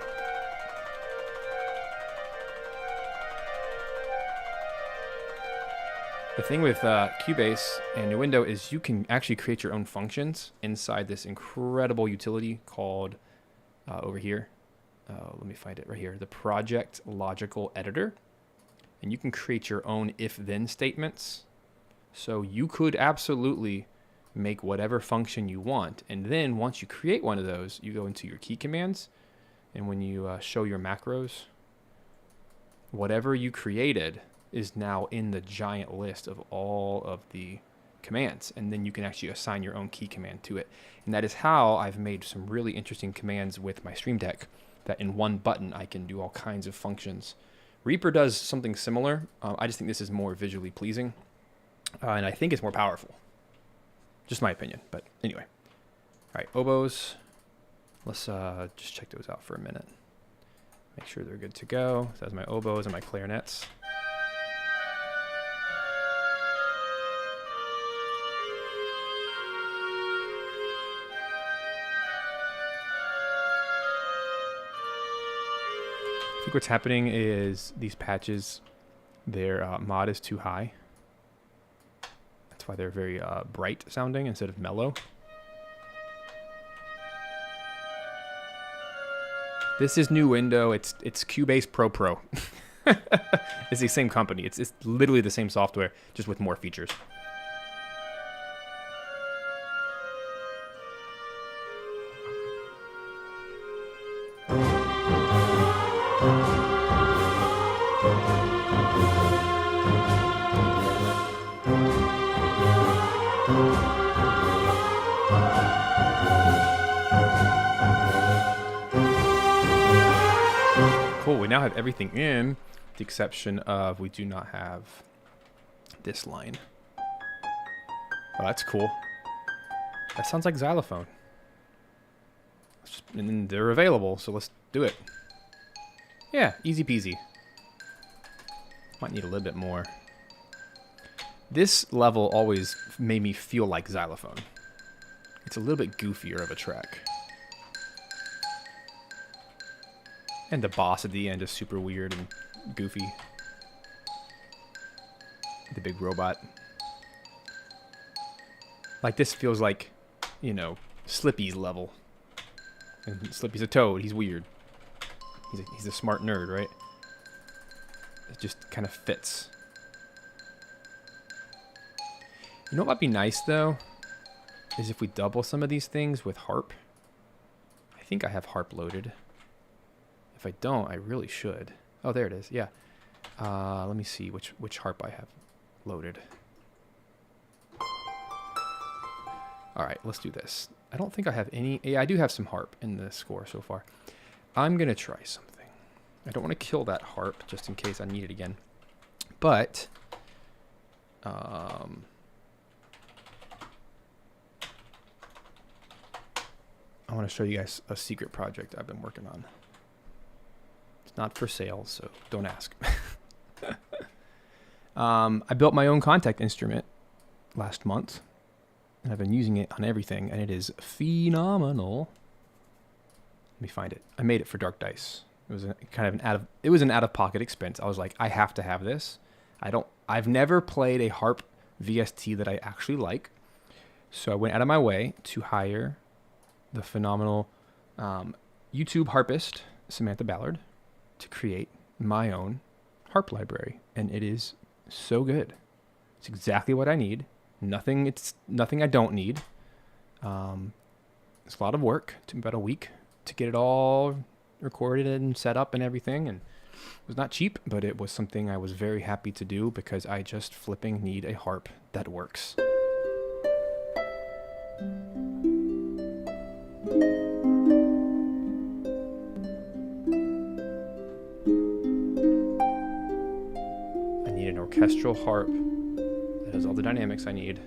The thing with Cubase and Nuendo is you can actually create your own functions inside this incredible utility called, over here, let me find it right here, the Project Logical Editor. And you can create your own if-then statements. So you could absolutely make whatever function you want. And then once you create one of those, you go into your key commands. And when you show your macros, whatever you created is now in the giant list of all of the commands. And then you can actually assign your own key command to it. And that is how I've made some really interesting commands with my Stream Deck, that in one button I can do all kinds of functions. Reaper does something similar. I just think this is more visually pleasing. And I think it's more powerful. Just my opinion, but anyway. All right, oboes. Let's just check those out for a minute. Make sure they're good to go. So that's my oboes and my clarinets. I think what's happening is these patches, their mod is too high. That's why they're very bright sounding instead of mellow. This is Nuendo. It's Cubase Pro. It's the same company. It's literally the same software, just with more features. Cool, we now have everything in, with the exception of we do not have this line. Oh, that's cool. That sounds like xylophone. And then they're available, so let's do it. Yeah, easy peasy. Might need a little bit more. This level always made me feel like xylophone. It's a little bit goofier of a track. And the boss at the end is super weird and goofy. The big robot. Like, this feels like, you know, Slippy's level. And Slippy's a toad. He's weird. He's a smart nerd, right? It just kind of fits. You know what might be nice, though? Is if we double some of these things with harp. I think I have harp loaded. If I don't, I really should. Oh, there it is. Yeah. Let me see which harp I have loaded. All right, let's do this. I don't think I have any. Yeah, I do have some harp in the score so far. I'm going to try something. I don't want to kill that harp just in case I need it again. But I want to show you guys a secret project I've been working on. It's not for sale, so don't ask. I built my own contact instrument last month, and I've been using it on everything, and it is phenomenal. Let me find it. I made it for Dark Dice. It was an out of pocket expense. I was like, I have to have this. I've never played a harp VST that I actually like, so I went out of my way to hire the phenomenal YouTube harpist Samantha Ballard to create my own harp library, and it is so good. It's exactly what I need. It's nothing I don't need. It's a lot of work. It took me about a week to get it all recorded and set up and everything, and it was not cheap, but it was something I was very happy to do because I just flipping need a harp that works. I need an orchestral harp that has all the dynamics I need.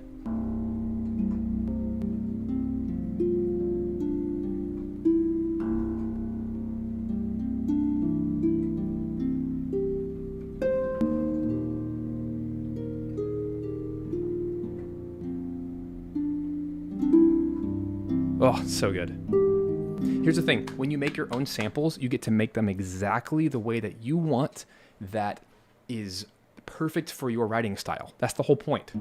Oh, so good. Here's the thing. When you make your own samples, you get to make them exactly the way that you want, that is perfect for your writing style. That's the whole point.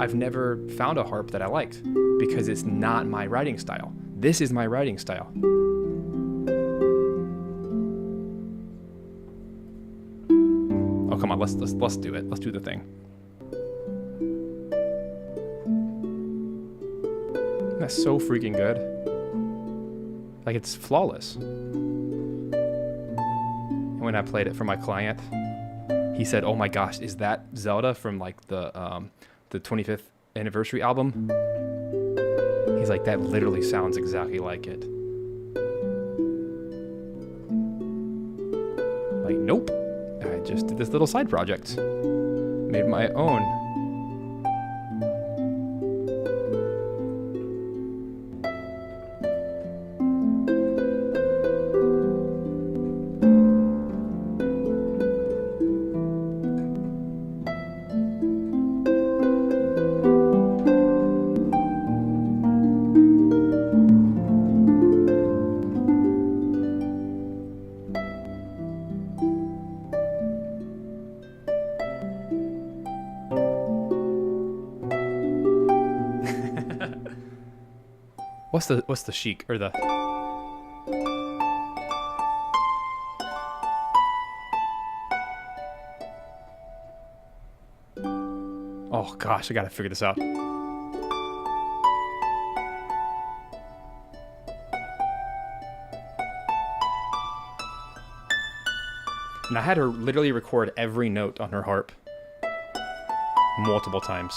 I've never found a harp that I liked because it's not my writing style. This is my writing style. Oh, come on. Let's do it. Let's do the thing. That's so freaking good. Like, it's flawless. And when I played it for my client, he said, "Oh my gosh, is that Zelda from like the 25th anniversary album?" He's like, "That literally sounds exactly like it." Like, nope. I just did this little side project. Made my own. What's the chic or the Oh gosh, I gotta figure this out. And I had her literally record every note on her harp multiple times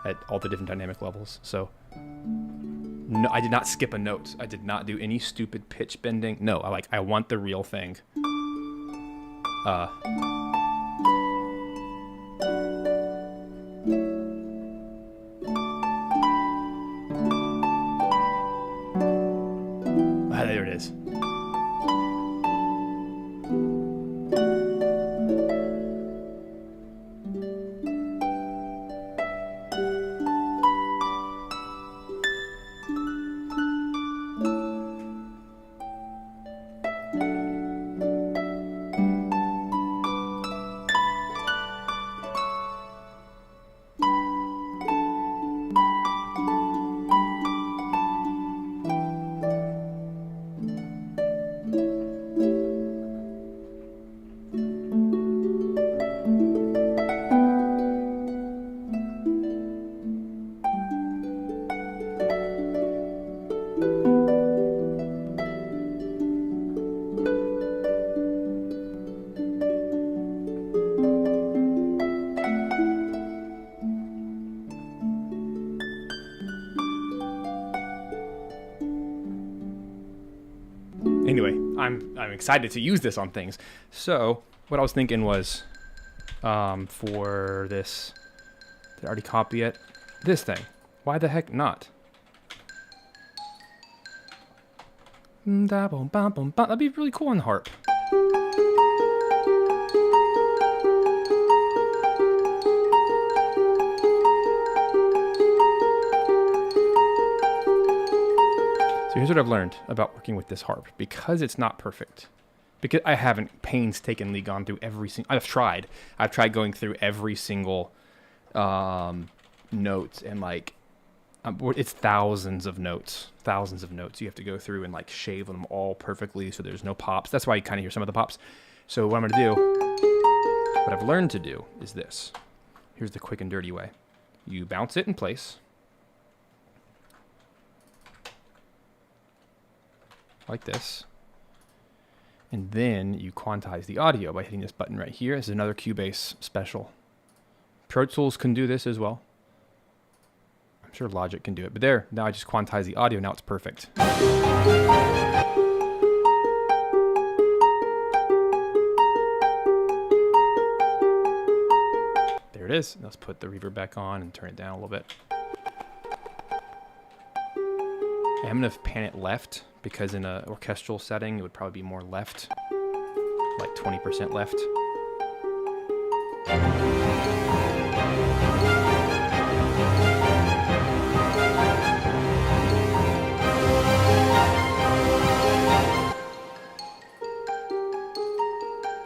at all the different dynamic levels. So no, I did not skip a note. I did not do any stupid pitch bending. No, I want the real thing. There it is. I'm excited to use this on things. So what I was thinking was, for this, did I already copy it? This thing. Why the heck not? That'd be really cool on harp. So here's what I've learned about working with this harp. Because it's not perfect, because I haven't painstakingly gone through every single... I've tried going through every single note, and like, it's thousands of notes you have to go through and like shave them all perfectly so there's no pops. That's why you kind of hear some of the pops. So what I'm going to do, what I've learned to do is this. Here's the quick and dirty way. You bounce it in place, like this, and then you quantize the audio by hitting this button right here. This is another Cubase special. Pro Tools can do this as well. I'm sure Logic can do it, but there, now I just quantize the audio, now it's perfect. There it is. Let's put the reverb back on and turn it down a little bit. I'm going to pan it left, because in an orchestral setting, it would probably be more left, like 20% left.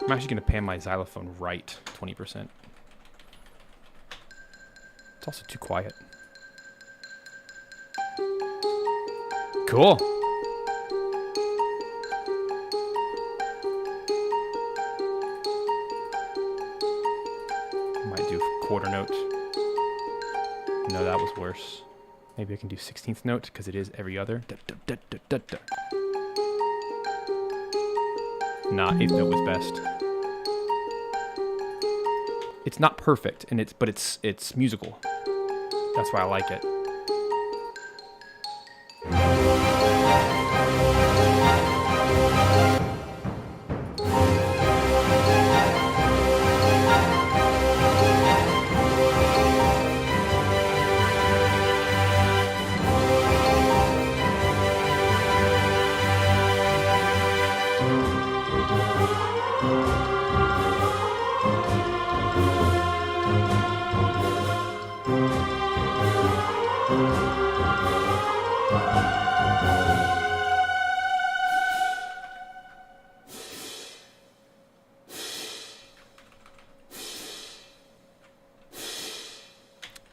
I'm actually going to pan my xylophone right 20%. It's also too quiet. Cool. Might do quarter note. No, that was worse. Maybe I can do 16th note, because it is every other. Da, da, da, da, da, da. Nah, 8th note was best. It's not perfect, and but it's musical. That's why I like it.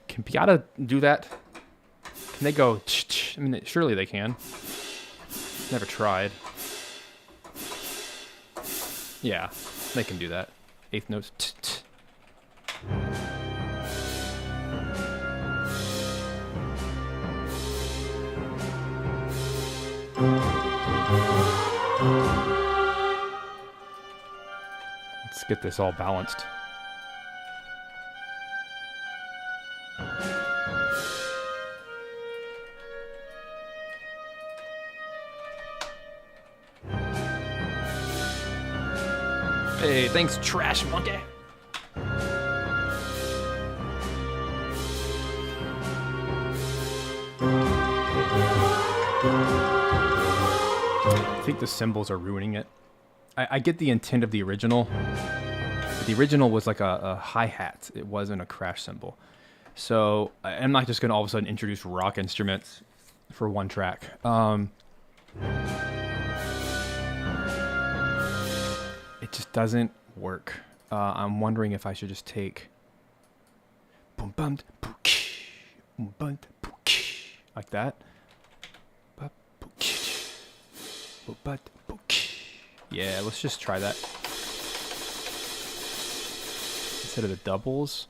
Can Piata do that? Can they go ch-ch? I mean, surely they can. Never tried. Yeah, they can do that. 8th notes. Ch-ch. Let's get this all balanced. Hey, thanks, Trash Monkey. I think the cymbals are ruining it. I get the intent of the original, but the original was like a hi-hat. It wasn't a crash cymbal. So I'm not just going to all of a sudden introduce rock instruments for one track. It just doesn't work. I'm wondering if I should just take like that. Yeah, let's just try that. Instead of the doubles,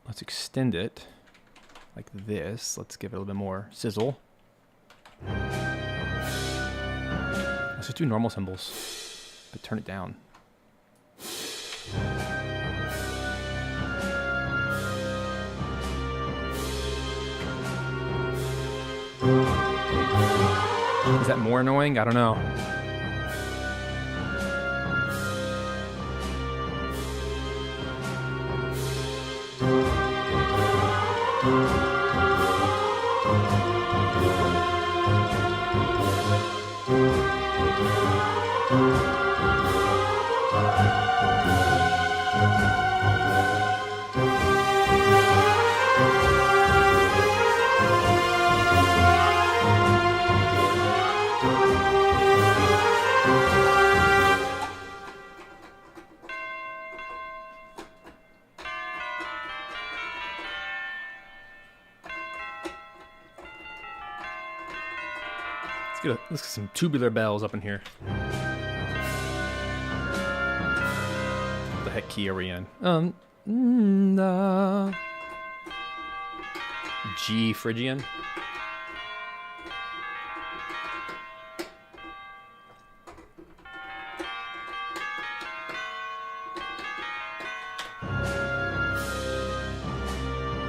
let's extend it like this. Let's give it a little bit more sizzle. Let's just do normal cymbals, but turn it down. Is that more annoying? I don't know. Let's get some tubular bells up in here. What the heck key are we in? G Phrygian.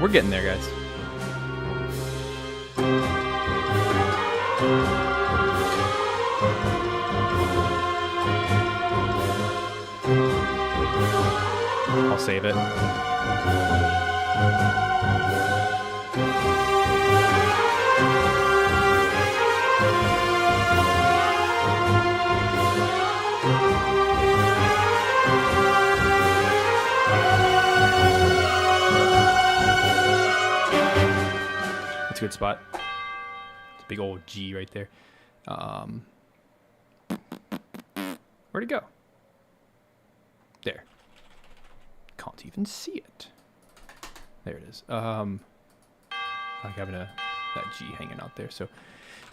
We're getting there, guys. I'll save it. That's a good spot. It's a big old G right there. Where'd it go? There. Can't even see it. There it is. Like having that G hanging out there. So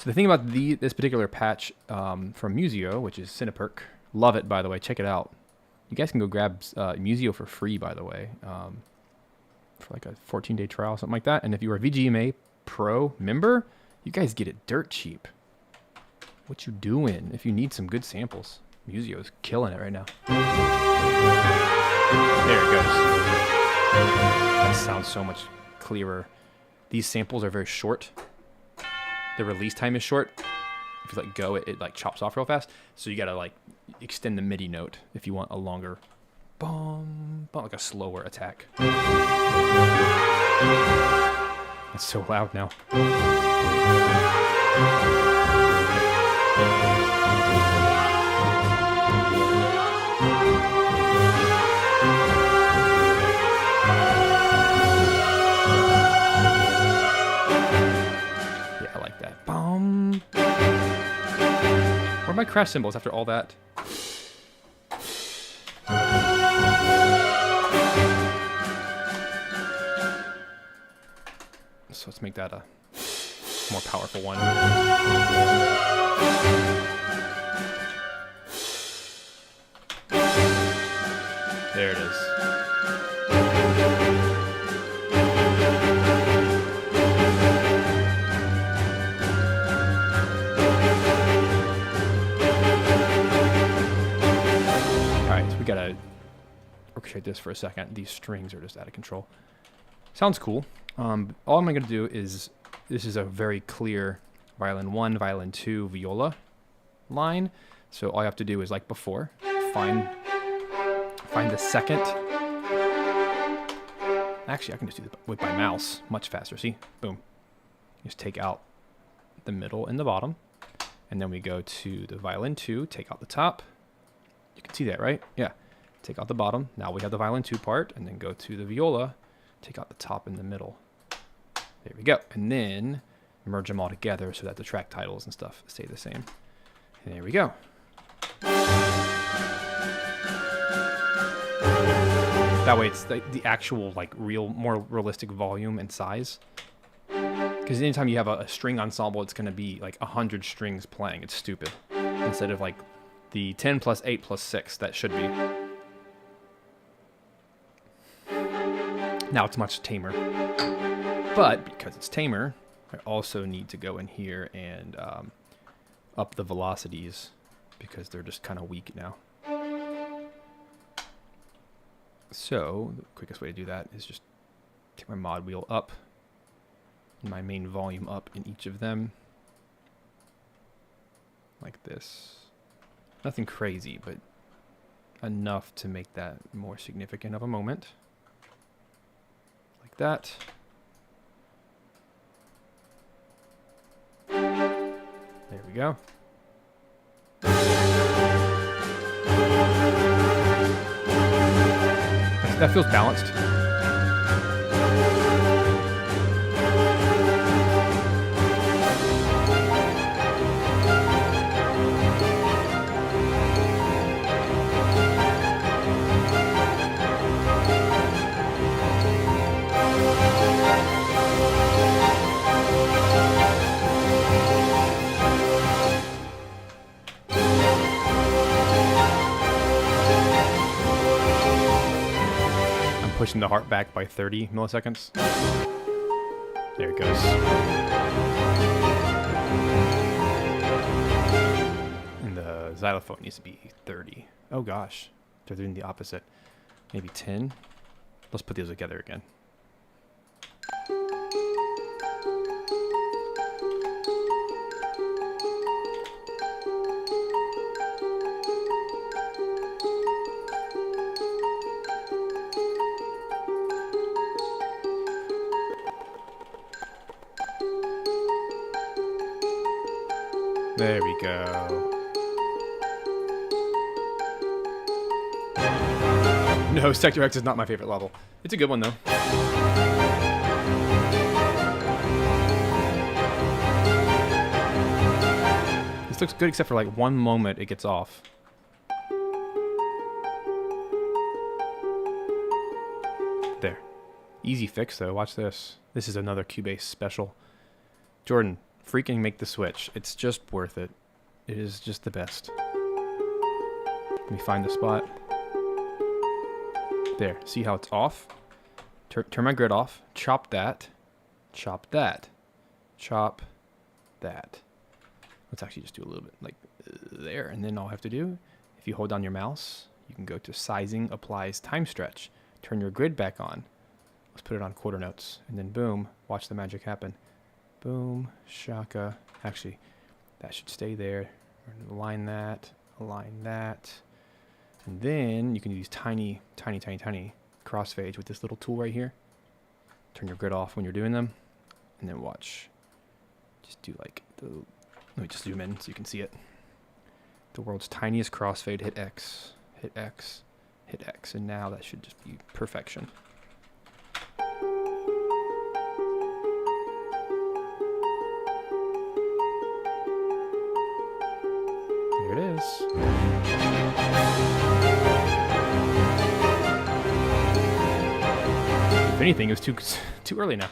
the thing about this particular patch from Musio, which is Cineperk, love it, by the way. Check it out. You guys can go grab Musio for free, by the way, for like a 14-day trial, something like that. And if you are a VGMA Pro member, you guys get it dirt cheap. What you doing? If you need some good samples, Musio is killing it right now. There it goes. That sounds so much clearer. These samples are very short. The release time is short. If you let go, it like chops off real fast. So you gotta like extend the MIDI note if you want a longer, boom, like a slower attack. It's so loud now. Yeah, I like that. Boom. Where are my crash cymbals after all that? So let's make that a more powerful one. There it is. Alright, so we gotta orchestrate this for a second. These strings are just out of control. Sounds cool. All I'm going to do is, this is a very clear violin 1, violin 2, viola line. So all you have to do is, like before, find the second. Actually, I can just do it with my mouse much faster. See? Boom. Just take out the middle and the bottom. And then we go to the violin 2, take out the top. You can see that, right? Yeah. Take out the bottom. Now we have the violin 2 part, and then go to the viola. Take out the top and the middle. There we go. And then merge them all together so that the track titles and stuff stay the same. And there we go. That way it's the actual, like, more realistic volume and size. Because anytime you have a string ensemble, it's going to be like 100 strings playing. It's stupid. Instead of like the 10 plus 8 plus 6 that should be. Now it's much tamer. But because it's tamer, I also need to go in here and up the velocities because they're just kind of weak now. So the quickest way to do that is just take my mod wheel up and my main volume up in each of them. Like this. Nothing crazy, but enough to make that more significant of a moment. Like that. There we go. That feels balanced. pushing the harp back by 30 milliseconds. There it goes. And the xylophone needs to be 30. Oh gosh, they're doing the opposite. Maybe 10. Let's put those together again. There we go. No, Sector X is not my favorite level. It's a good one, though. This looks good except for like one moment it gets off. There. Easy fix, though. Watch this. This is another Cubase special. Jordan, freaking make the switch. It's just worth it. It is just the best. Let me find the spot. There. See how it's off? Turn my grid off. Chop that. Chop that. Chop that. Let's actually just do a little bit like there. And then all I have to do, if you hold down your mouse, you can go to Sizing Applies Time Stretch. Turn your grid back on. Let's put it on quarter notes. And then boom, watch the magic happen. Boom, shaka. Actually, that should stay there. Align that, and then you can use tiny crossfades with this little tool right here. Turn your grid off when you're doing them, and then watch. Just do like the. Let me just zoom in so you can see it. The world's tiniest crossfade. Hit X, hit X, hit X, and now that should just be perfection. There it is. If anything, it was too early now.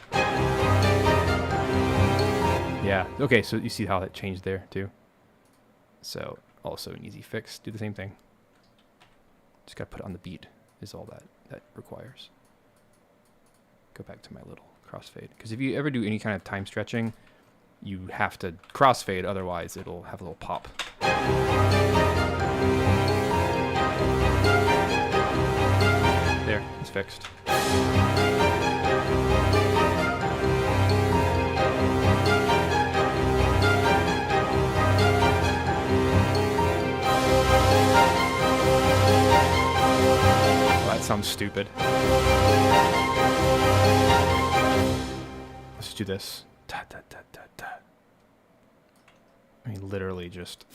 Yeah. Okay, so you see how that changed there too. So also an easy fix. Do the same thing. Just gotta put it on the beat. Is all that requires. Go back to my little crossfade. Because if you ever do any kind of time stretching, you have to crossfade, otherwise it'll have a little pop. There, it's fixed. Well, that sounds stupid. Let's do this. Ta, ta, ta, ta, ta. I mean, literally just...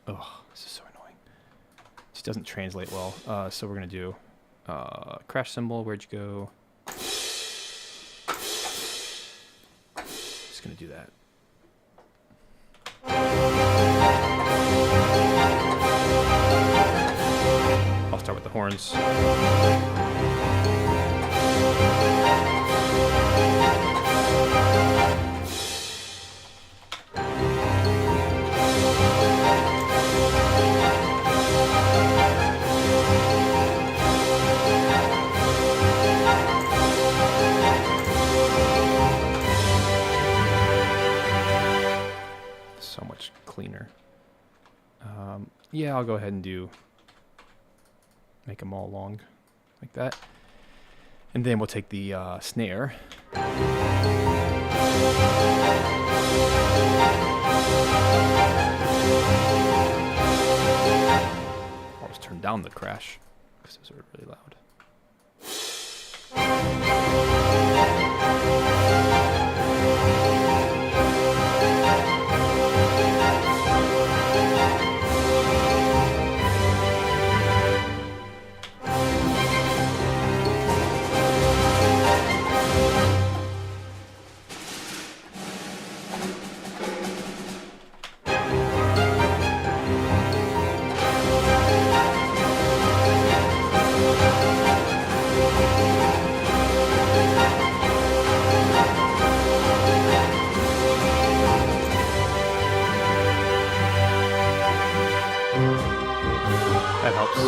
Oh, this is so annoying. It doesn't translate well. So we're going to do crash cymbal. Where'd you go? Just going to do that. I'll start with the horns. So much cleaner. Yeah, I'll go ahead and make them all long like that. And then we'll take the snare. I'll just turn down the crash because those are really loud. That helps.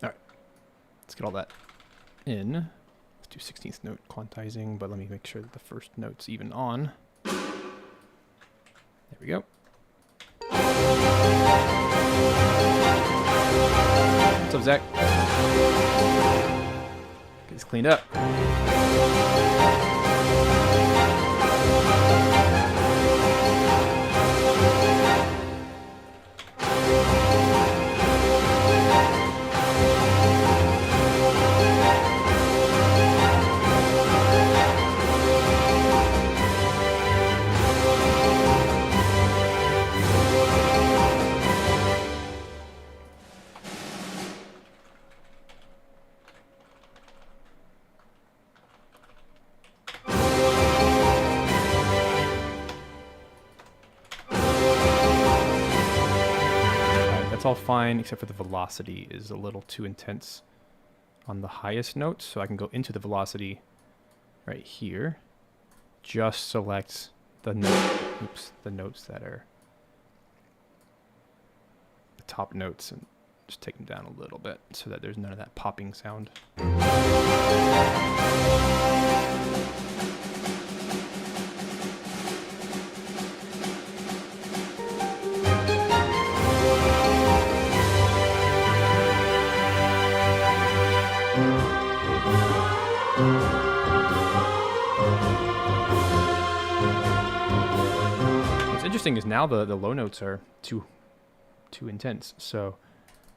right, let's get all that in. Let's do 16th note quantizing, but let me make sure that the first note's even on. There we go. What's up, Zach? Get this cleaned up. All fine except for the velocity is a little too intense on the highest note, so I can go into the velocity right here. Just select the the notes that are the top notes and just take them down a little bit so that there's none of that popping sound. Interesting is now the low notes are too intense, so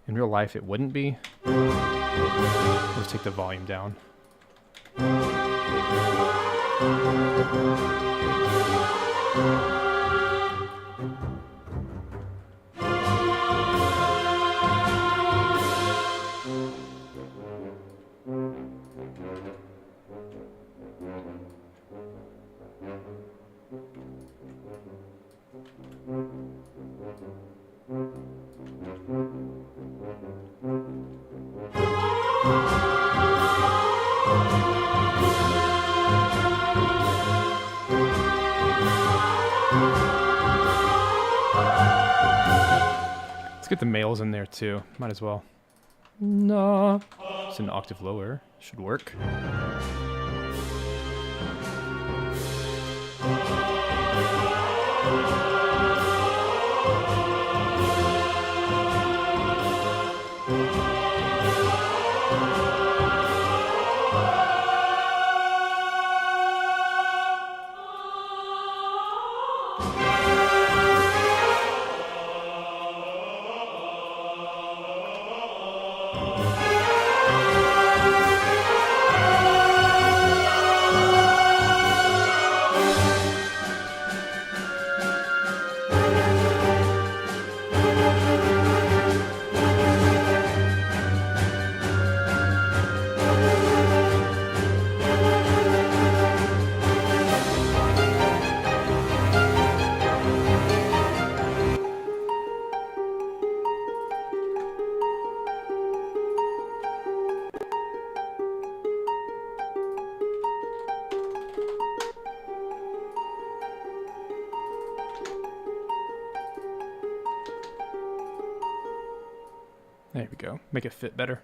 in real life it wouldn't be. Let's take the volume down. Let's get the males in there too. Might as well. No. It's an octave lower. Should work. There we go. Make it fit better.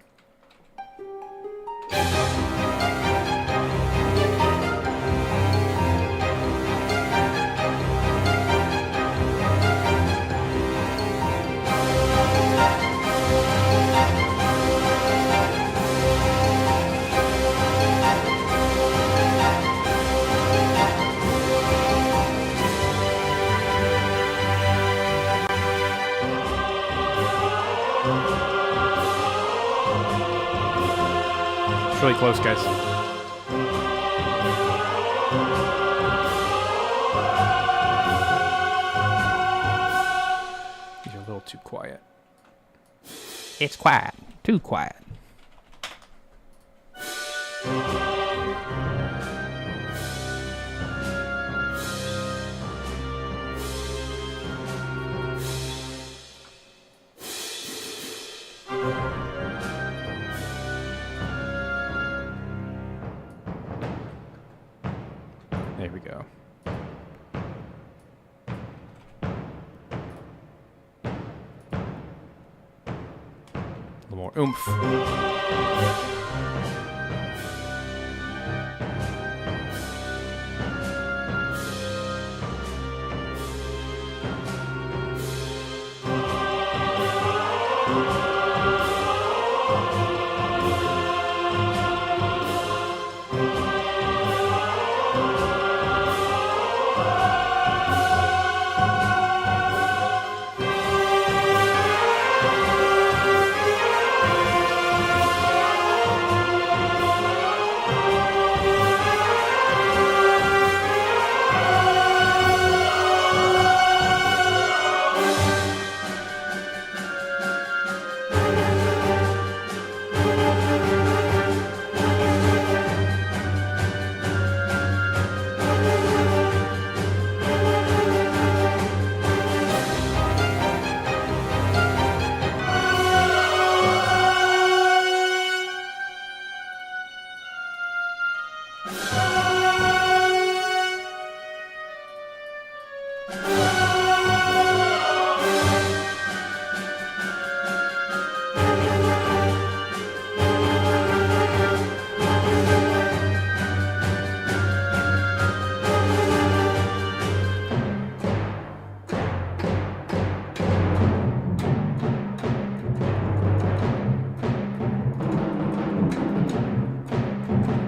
It's really close, guys. You're a little too quiet. It's quiet. Too quiet. There we go. oomph.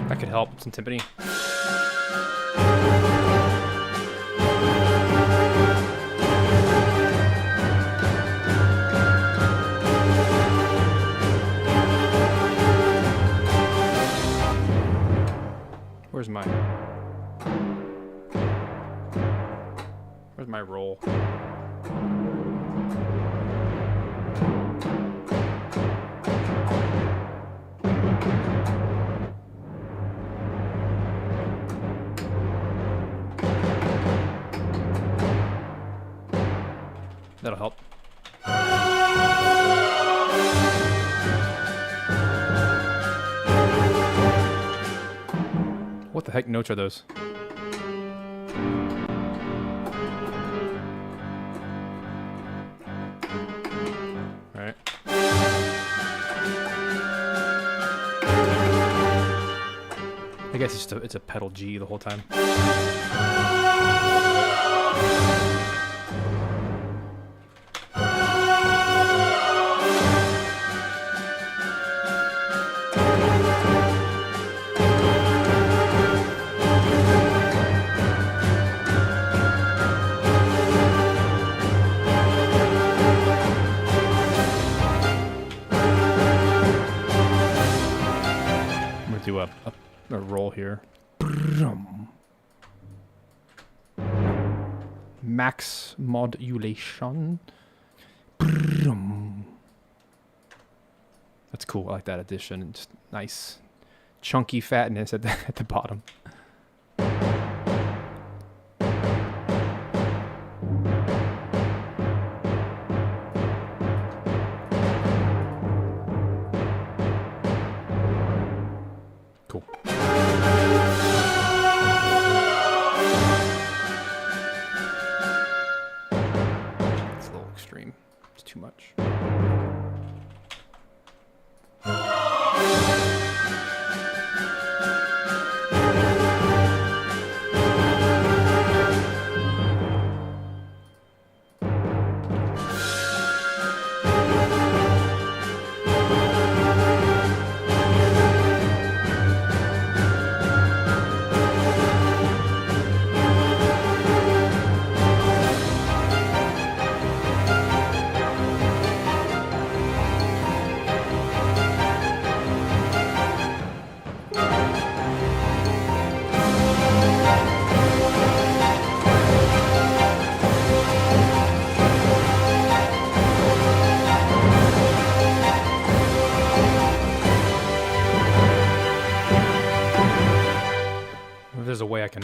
That could help some timpani. Where's my roll? That'll help. What the heck notes are those? All right. I guess it's a pedal G the whole time. Do a roll here. Max modulation. That's cool. I like that addition. Just nice chunky fatness at the bottom. Cool. It's a little extreme. It's too much. There's a way I can...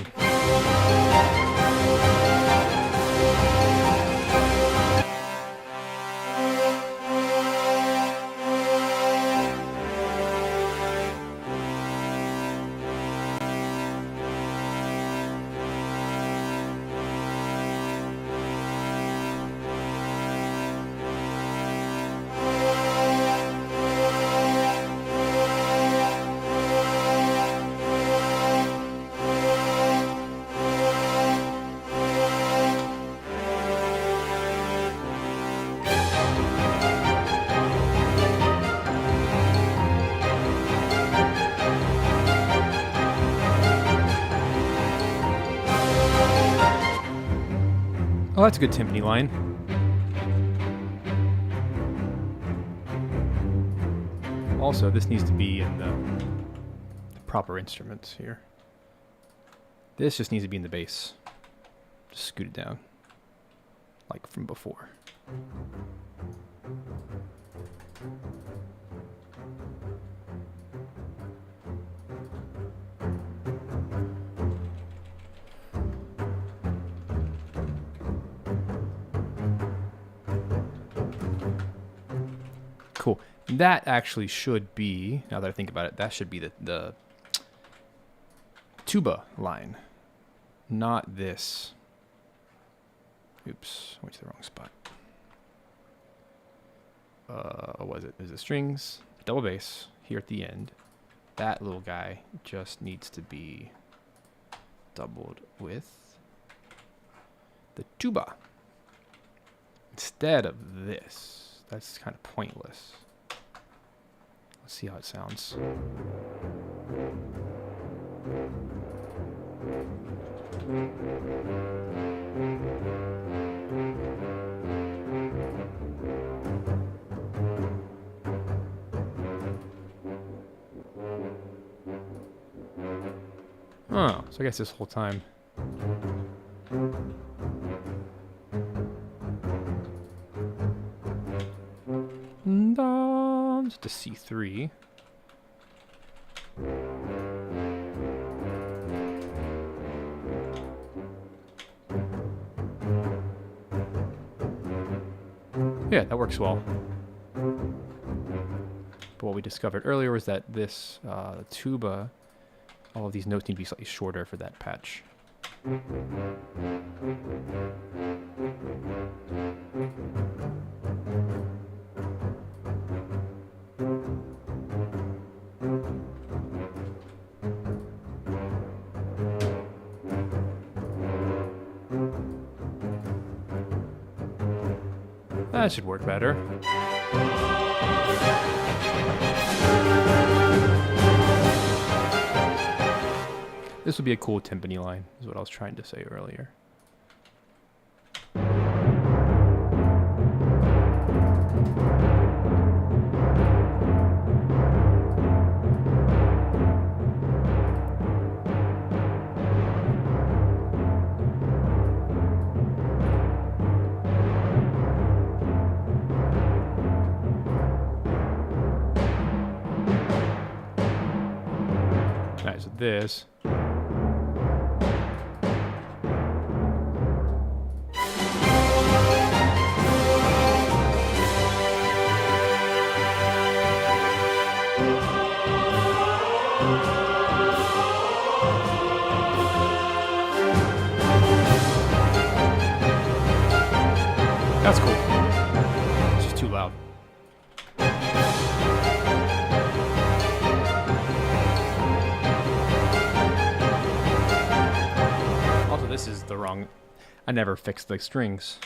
that's a good timpani line. Also, this needs to be in the proper instruments here. This just needs to be in the bass. Just scoot it down, like from before. Cool. That actually should be, now that I think about it, that should be the tuba line, not this. Oops, I went to the wrong spot. What was it? Is it strings, double bass here at the end. That little guy just needs to be doubled with the tuba instead of this. That's kind of pointless. Let's see how it sounds. Oh, so I guess this whole time. Just a C3. Yeah, that works well. But what we discovered earlier was that this the tuba, all of these notes need to be slightly shorter for that patch. That should work better. This would be a cool timpani line, is what I was trying to say earlier. Alright, so this. That's cool. It's just too loud. Also, this is the wrong... I never fixed the strings.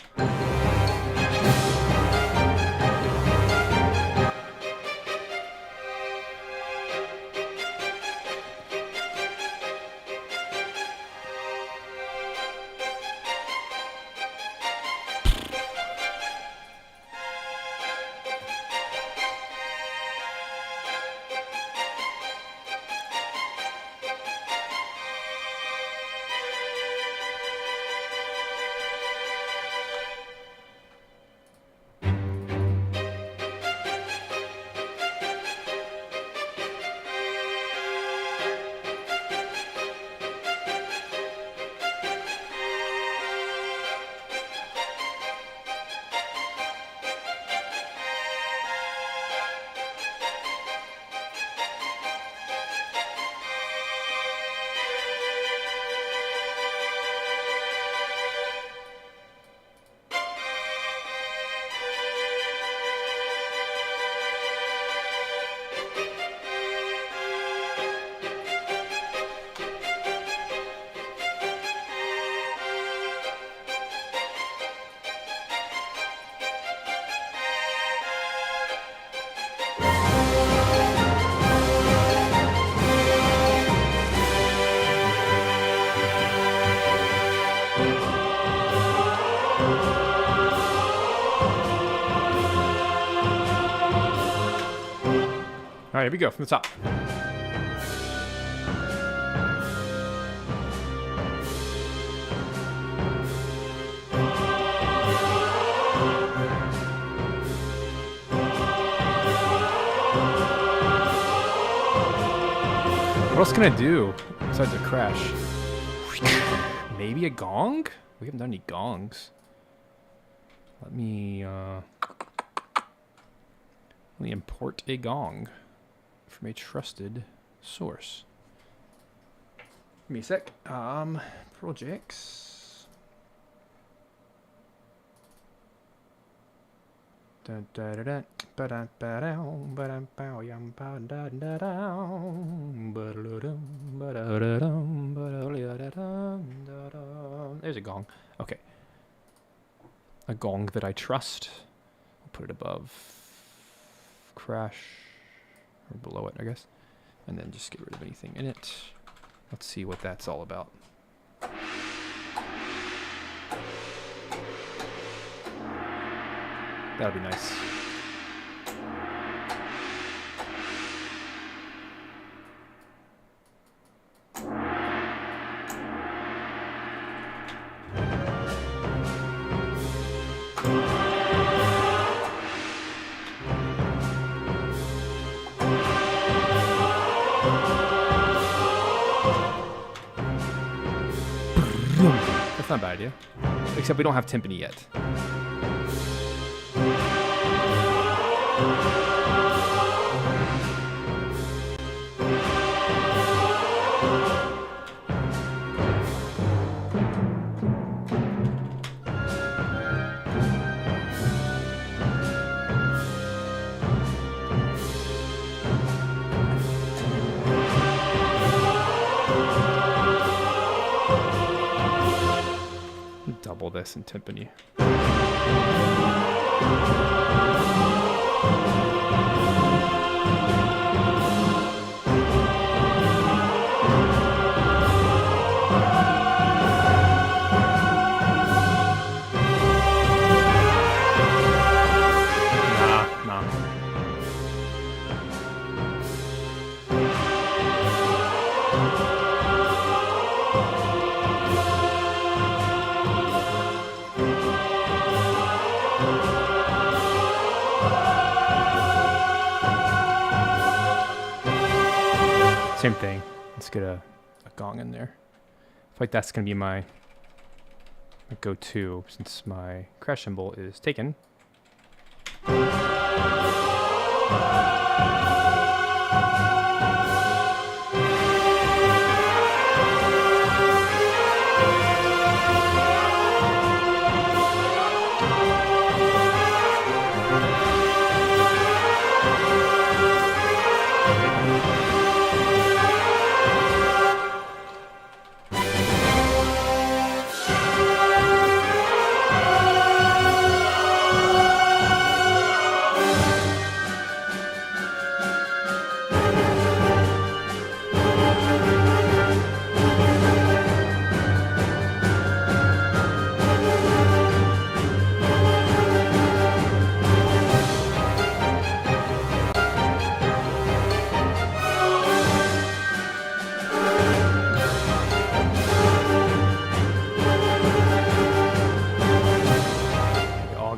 right, here we go from the top. What else can I do besides a crash? Maybe a gong? We haven't done any gongs. Let me import a gong from a trusted source. Give me a sec. Projects. There's a gong. Okay. A gong that I trust. I'll put it above crash, or below it, I guess. And then just get rid of anything in it. Let's see what that's all about. That'd be nice. That's not a bad idea. Except we don't have timpani yet. Double this in timpani. Same thing. Let's get a gong in there. I feel like that's going to be my go-to since my crash cymbal is taken.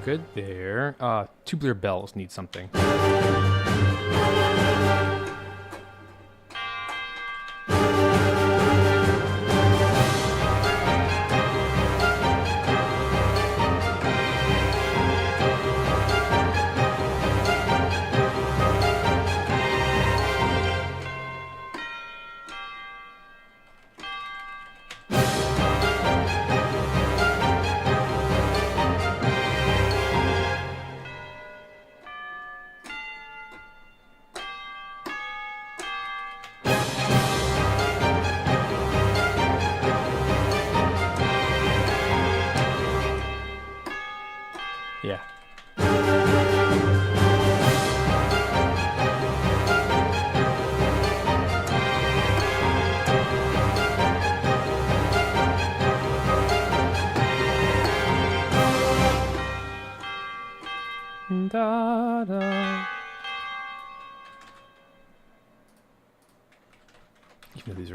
Good there. Tubular bells need something.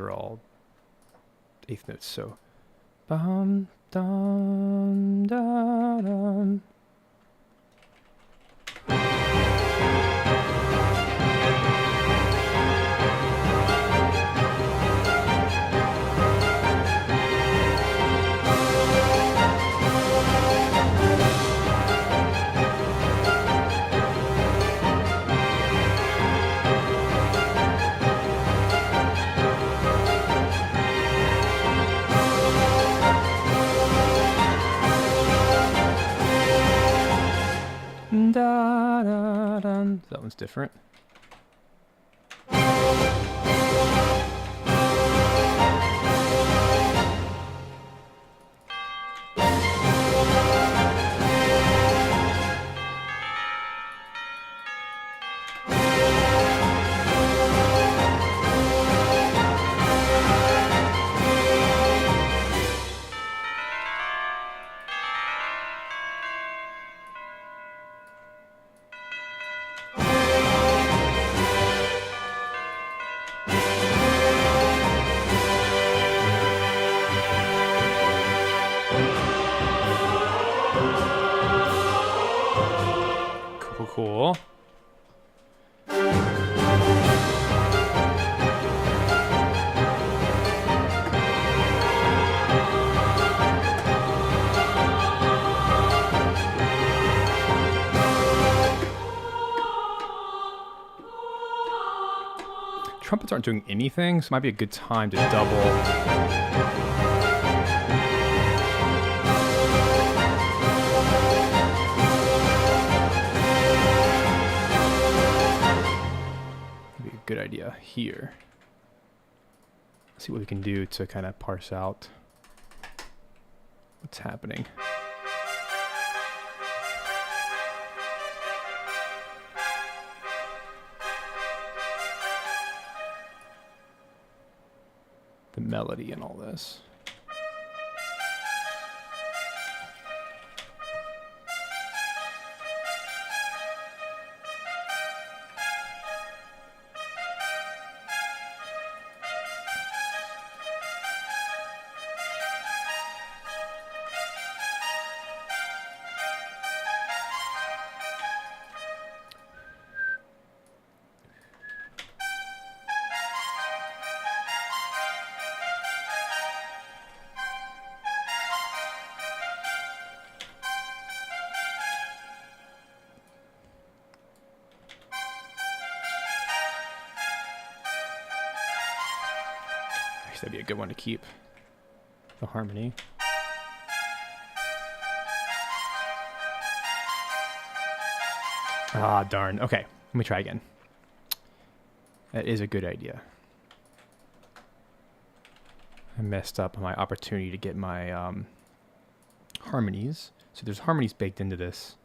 are all eighth notes. So, bum dum da dum. Da, da, da. That one's different. Cool. Trumpets aren't doing anything, so it might be a good time to double. Good idea here. Let's see what we can do to kind of parse out what's happening. The melody and all this. That'd be a good one to keep. The harmony. Ah, darn. Okay, let me try again. That is a good idea. I messed up on my opportunity to get my harmonies. So there's harmonies baked into this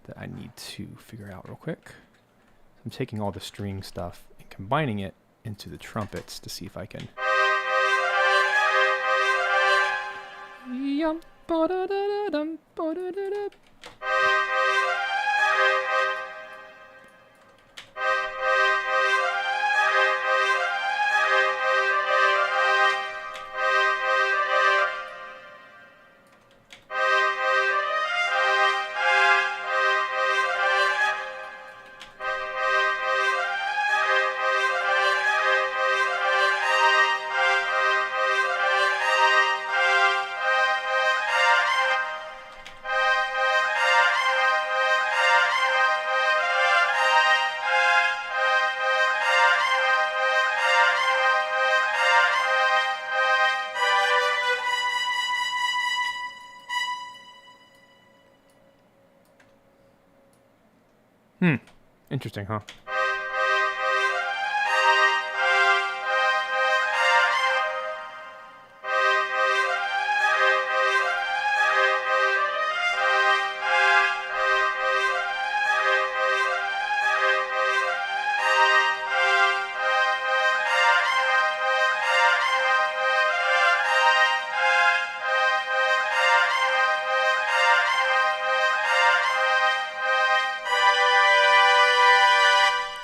that I need to figure out real quick. I'm taking all the string stuff and combining it into the trumpets to see if I can. Interesting, huh?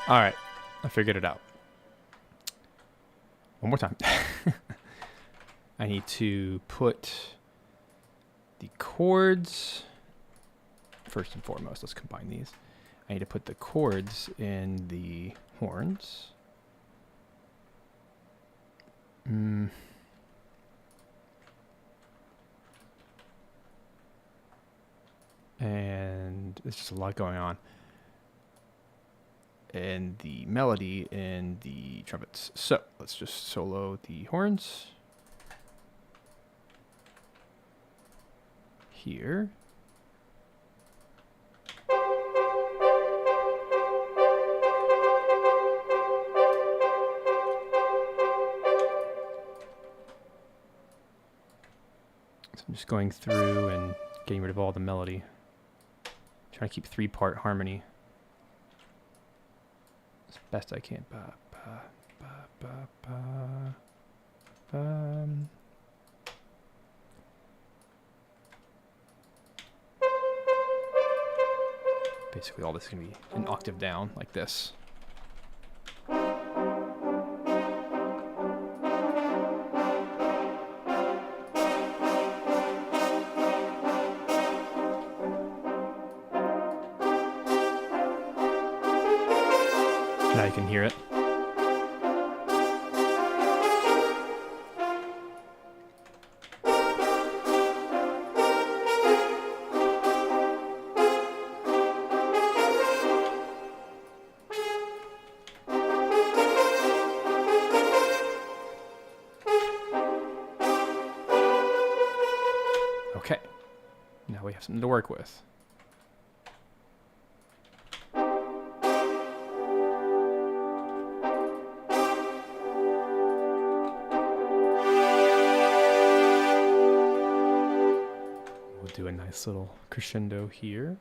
All right, I figured it out. one more time. I need to put the chords, first and foremost, let's combine these. I need to put the chords in the horns. And there's just a lot going on. And the melody and the trumpets. So let's just solo the horns. Here. So I'm just going through and getting rid of all the melody. Trying to keep 3-part harmony as best I can. Ba, ba, ba, ba, ba. Basically, all this is going to be an octave down, like this. Now you can hear it. Okay, now we have something to work with. We'll do a nice little crescendo here.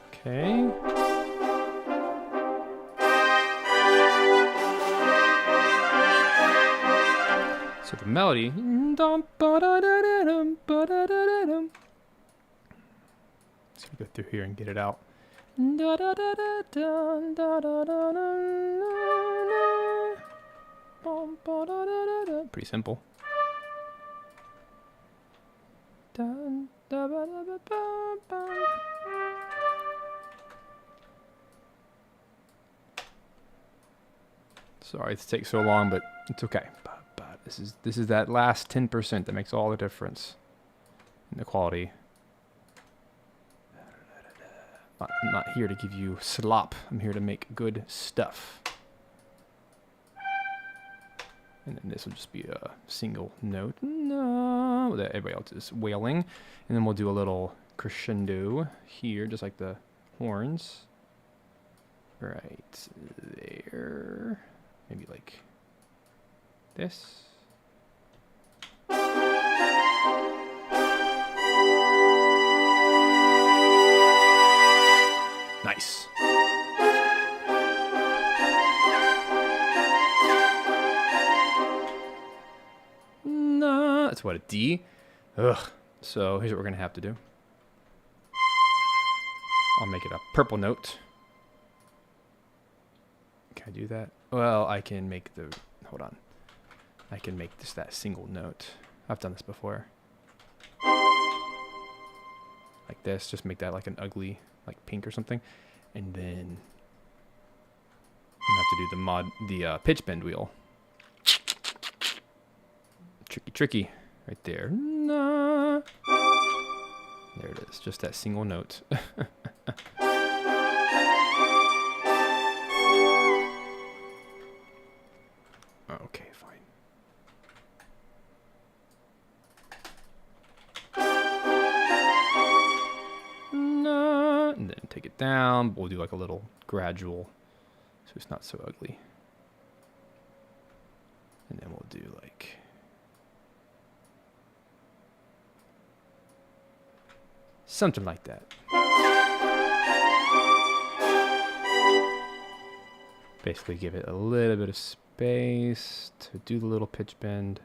Okay. So the melody. Let's go through here and get it out. Pretty simple. Sorry it takes so long, but it's okay. But this is that last 10% that makes all the difference in the quality. I'm not here to give you slop. I'm here to make good stuff. And then this will just be a single note. No, that everybody else is wailing. And then we'll do a little crescendo here, just like the horns. Right there. Maybe like this. Nice. No, that's what, a D? Ugh. So here's what we're gonna have to do. I'll make it a purple note. Can I do that? Well, I can make the, hold on. I can make this that single note. I've done this before. Like this, just make that like an ugly, like pink or something. And then I have to do the pitch bend wheel. Tricky, right there. Nah. There it is, just that single note. Okay, fine. No. And then take it down. We'll do like a little gradual, so it's not so ugly. And then we'll do like something like that. Basically give it a little bit of space to do the little pitch bend.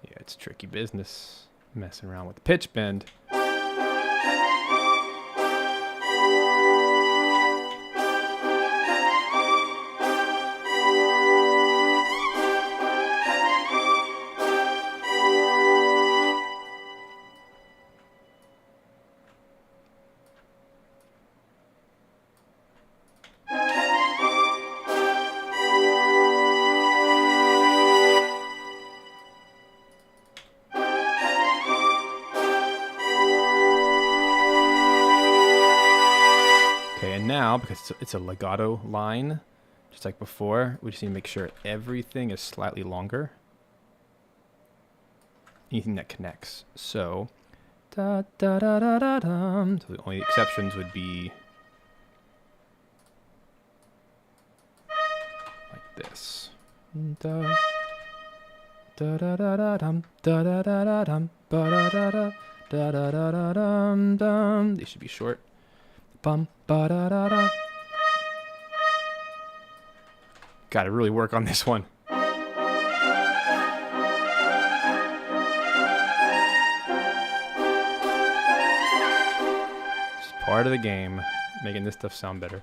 Yeah, it's tricky business messing around with the pitch bend. Now, because it's a legato line, just like before, we just need to make sure everything is slightly longer. Anything that connects. So, da da da da da da. So the only exceptions would be like this. Da da da da da dum da da da da dum ba da da da da da da da dum dum. They should be short. Bum ba da da da. Got to really work on this one. It's part of the game, making this stuff sound better.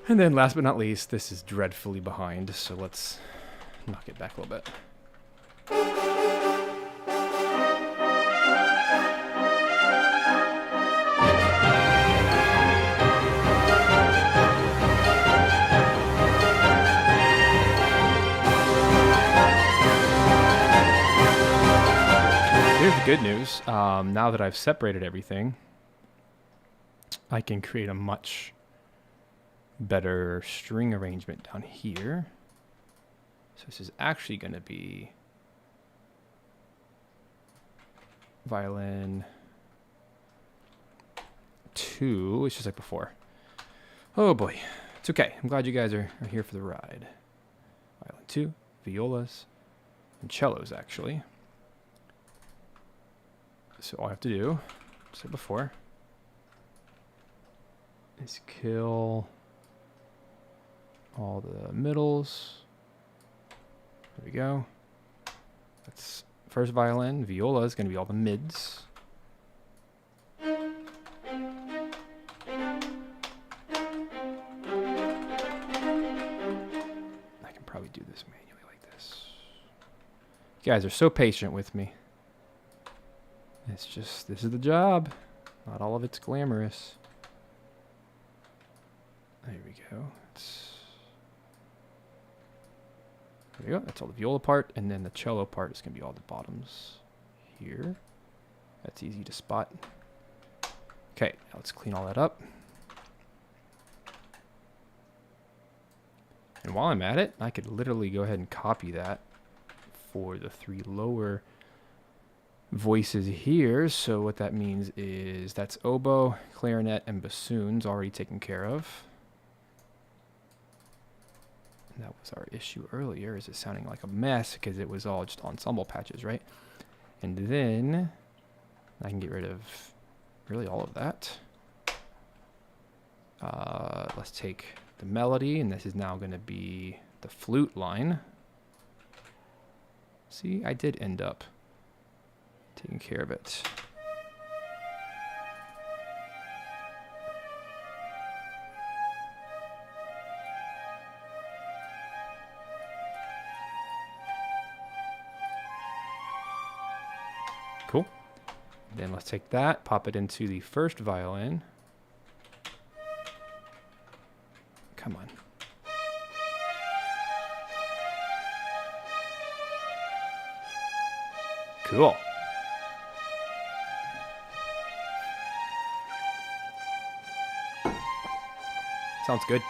And then last but not least, this is dreadfully behind, so let's knock it back a little bit. Here's the good news. Now that I've separated everything, I can create a much better string arrangement down here. So this is actually going to be violin 2. It's just like before. Oh boy. It's okay. I'm glad you guys are here for the ride. Violin 2, violas, and cellos actually. So all I have to do, just like before, is kill all the middles. There we go. That's first violin. Viola is going to be all the mids. I can probably do this manually like this. You guys are so patient with me. It's just, this is the job. Not all of it's glamorous. There we go. There we go. That's all the viola part, and then the cello part is going to be all the bottoms here. That's easy to spot. Okay, now let's clean all that up. And while I'm at it, I could literally go ahead and copy that for the 3 lower voices here. So what that means is that's oboe, clarinet, and bassoons already taken care of. That was our issue earlier, is it sounding like a mess because it was all just ensemble patches, right? And then I can get rid of really all of that. Let's take the melody, and this is now going to be the flute line. See, I did end up taking care of it. Cool. Then let's take that, pop it into the first violin. Come on. Cool. Sounds good.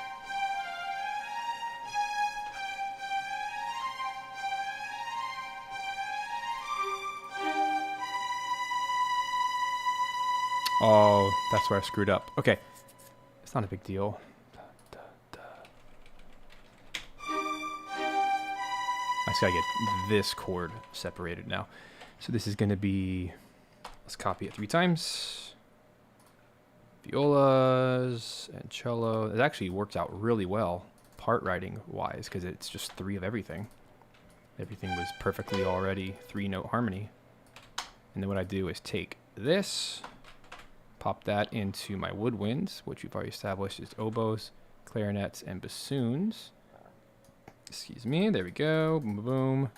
Oh, that's where I screwed up. Okay. It's not a big deal. I just gotta get this chord separated now. So this is gonna be, let's copy it 3 times. Violas and cello. It actually worked out really well, part writing wise, because it's just 3 of everything. Everything was perfectly already 3-note harmony. And then what I do is take this, pop that into my woodwinds, which we've already established is oboes, clarinets, and bassoons. Excuse me, there we go, boom, boom, boom.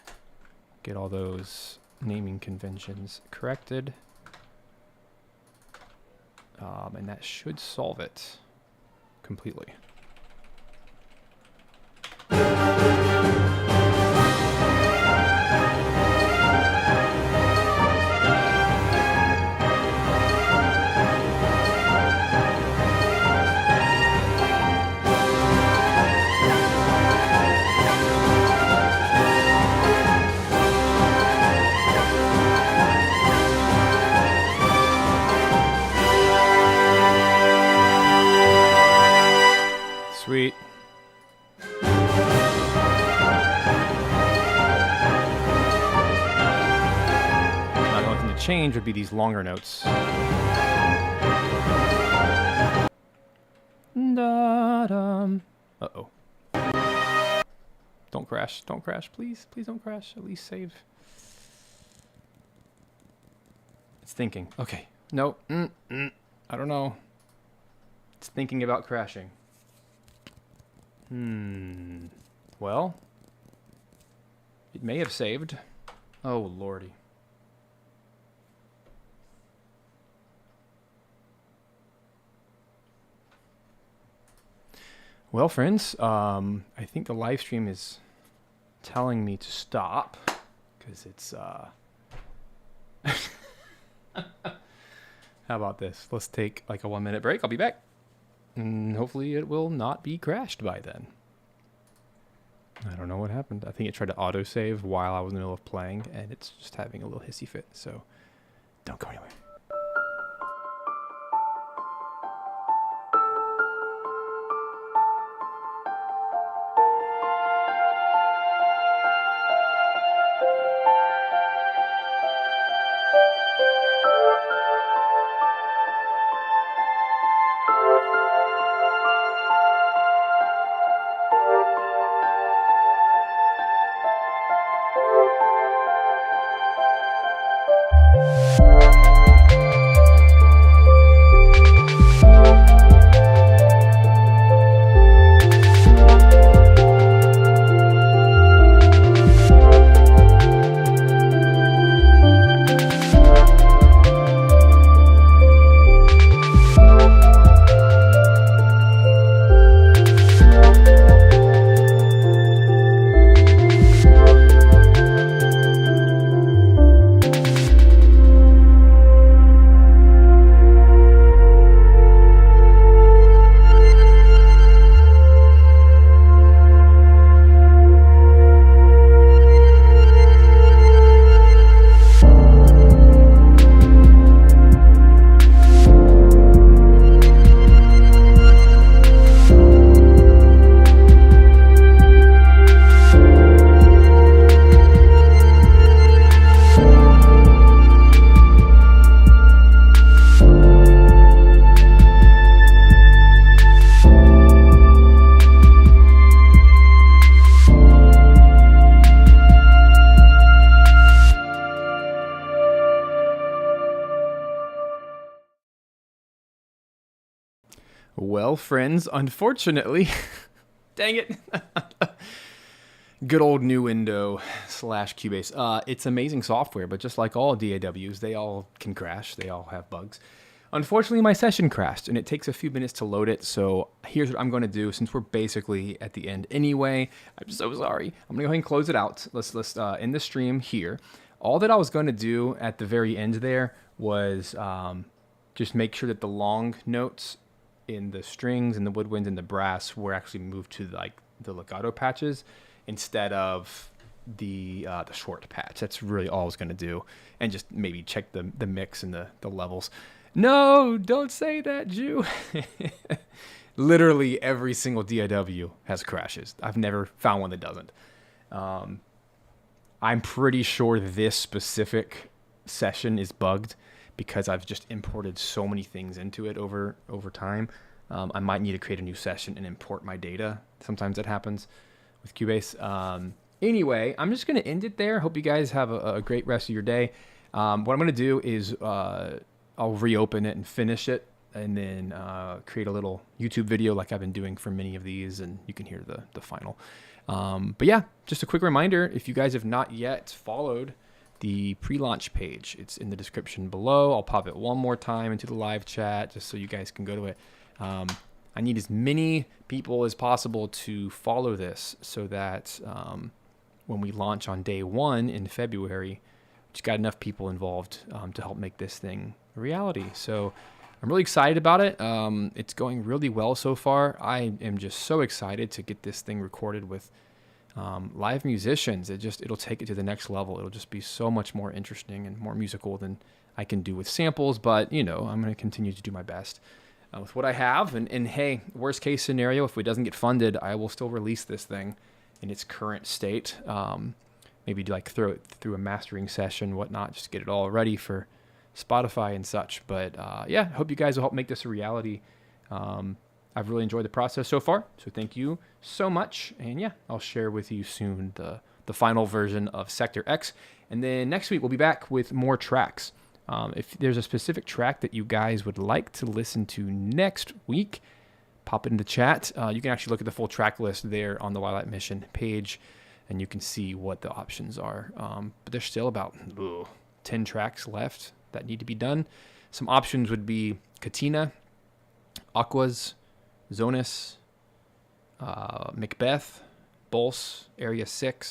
Get all those naming conventions corrected. And that should solve it completely. Sweet. Now the only thing to change would be these longer notes. Uh-oh. Don't crash. Don't crash, please. Please don't crash. At least save. It's thinking. Okay. No. I don't know. It's thinking about crashing. Well, it may have saved. Oh, lordy. Well, friends, I think the live stream is telling me to stop because it's how about this? Let's take like a 1-minute break. I'll be back. And hopefully it will not be crashed by then. I don't know what happened. I think it tried to autosave while I was in the middle of playing, and it's just having a little hissy fit. So don't go anywhere. Well, friends, unfortunately, dang it. Good old new window / Cubase. It's amazing software, but just like all DAWs, they all can crash. They all have bugs. Unfortunately, my session crashed, and it takes a few minutes to load it. So here's what I'm going to do. Since we're basically at the end anyway, I'm so sorry. I'm going to go ahead and close it out. Let's end the stream here. All that I was going to do at the very end there was just make sure that the long notes in the strings and the woodwinds and the brass were actually moved to like the legato patches instead of the short patch. That's really all I was going to do, and just maybe check the mix and the levels. No, don't say that, Jew. Literally every single DIW has crashes. I've never found one that doesn't. I'm pretty sure this specific session is bugged because I've just imported so many things into it over time. I might need to create a new session and import my data. Sometimes that happens with Cubase. Anyway, I'm just going to end it there. Hope you guys have a great rest of your day. What I'm going to do is I'll reopen it and finish it, and then create a little YouTube video like I've been doing for many of these, and you can hear the final. But yeah, just a quick reminder, if you guys have not yet followed the pre-launch page, it's in the description below. I'll pop it one more time into the live chat just so you guys can go to it. I need as many people as possible to follow this so that when we launch on day 1 in February, just got enough people involved to help make this thing a reality. So I'm really excited about it. It's going really well so far. I am just so excited to get this thing recorded with live musicians. It'll take it to the next level. It'll just be so much more interesting and more musical than I can do with samples. But I'm going to continue to do my best with what I have. And hey, worst case scenario, if it doesn't get funded, I will still release this thing in its current state. Maybe throw it through a mastering session, whatnot, just get it all ready for Spotify and such. But yeah, I hope you guys will help make this a reality. I've really enjoyed the process so far, so thank you so much. And yeah, I'll share with you soon the final version of Sector X. And then next week we'll be back with more tracks. If there's a specific track that you guys would like to listen to next week, pop it in the chat. You can actually look at the full track list there on the Lylat Mission page, and you can see what the options are. But there's still about 10 tracks left that need to be done. Some options would be Katina, Aquas, Zonus, Macbeth, Bulls, Area 6,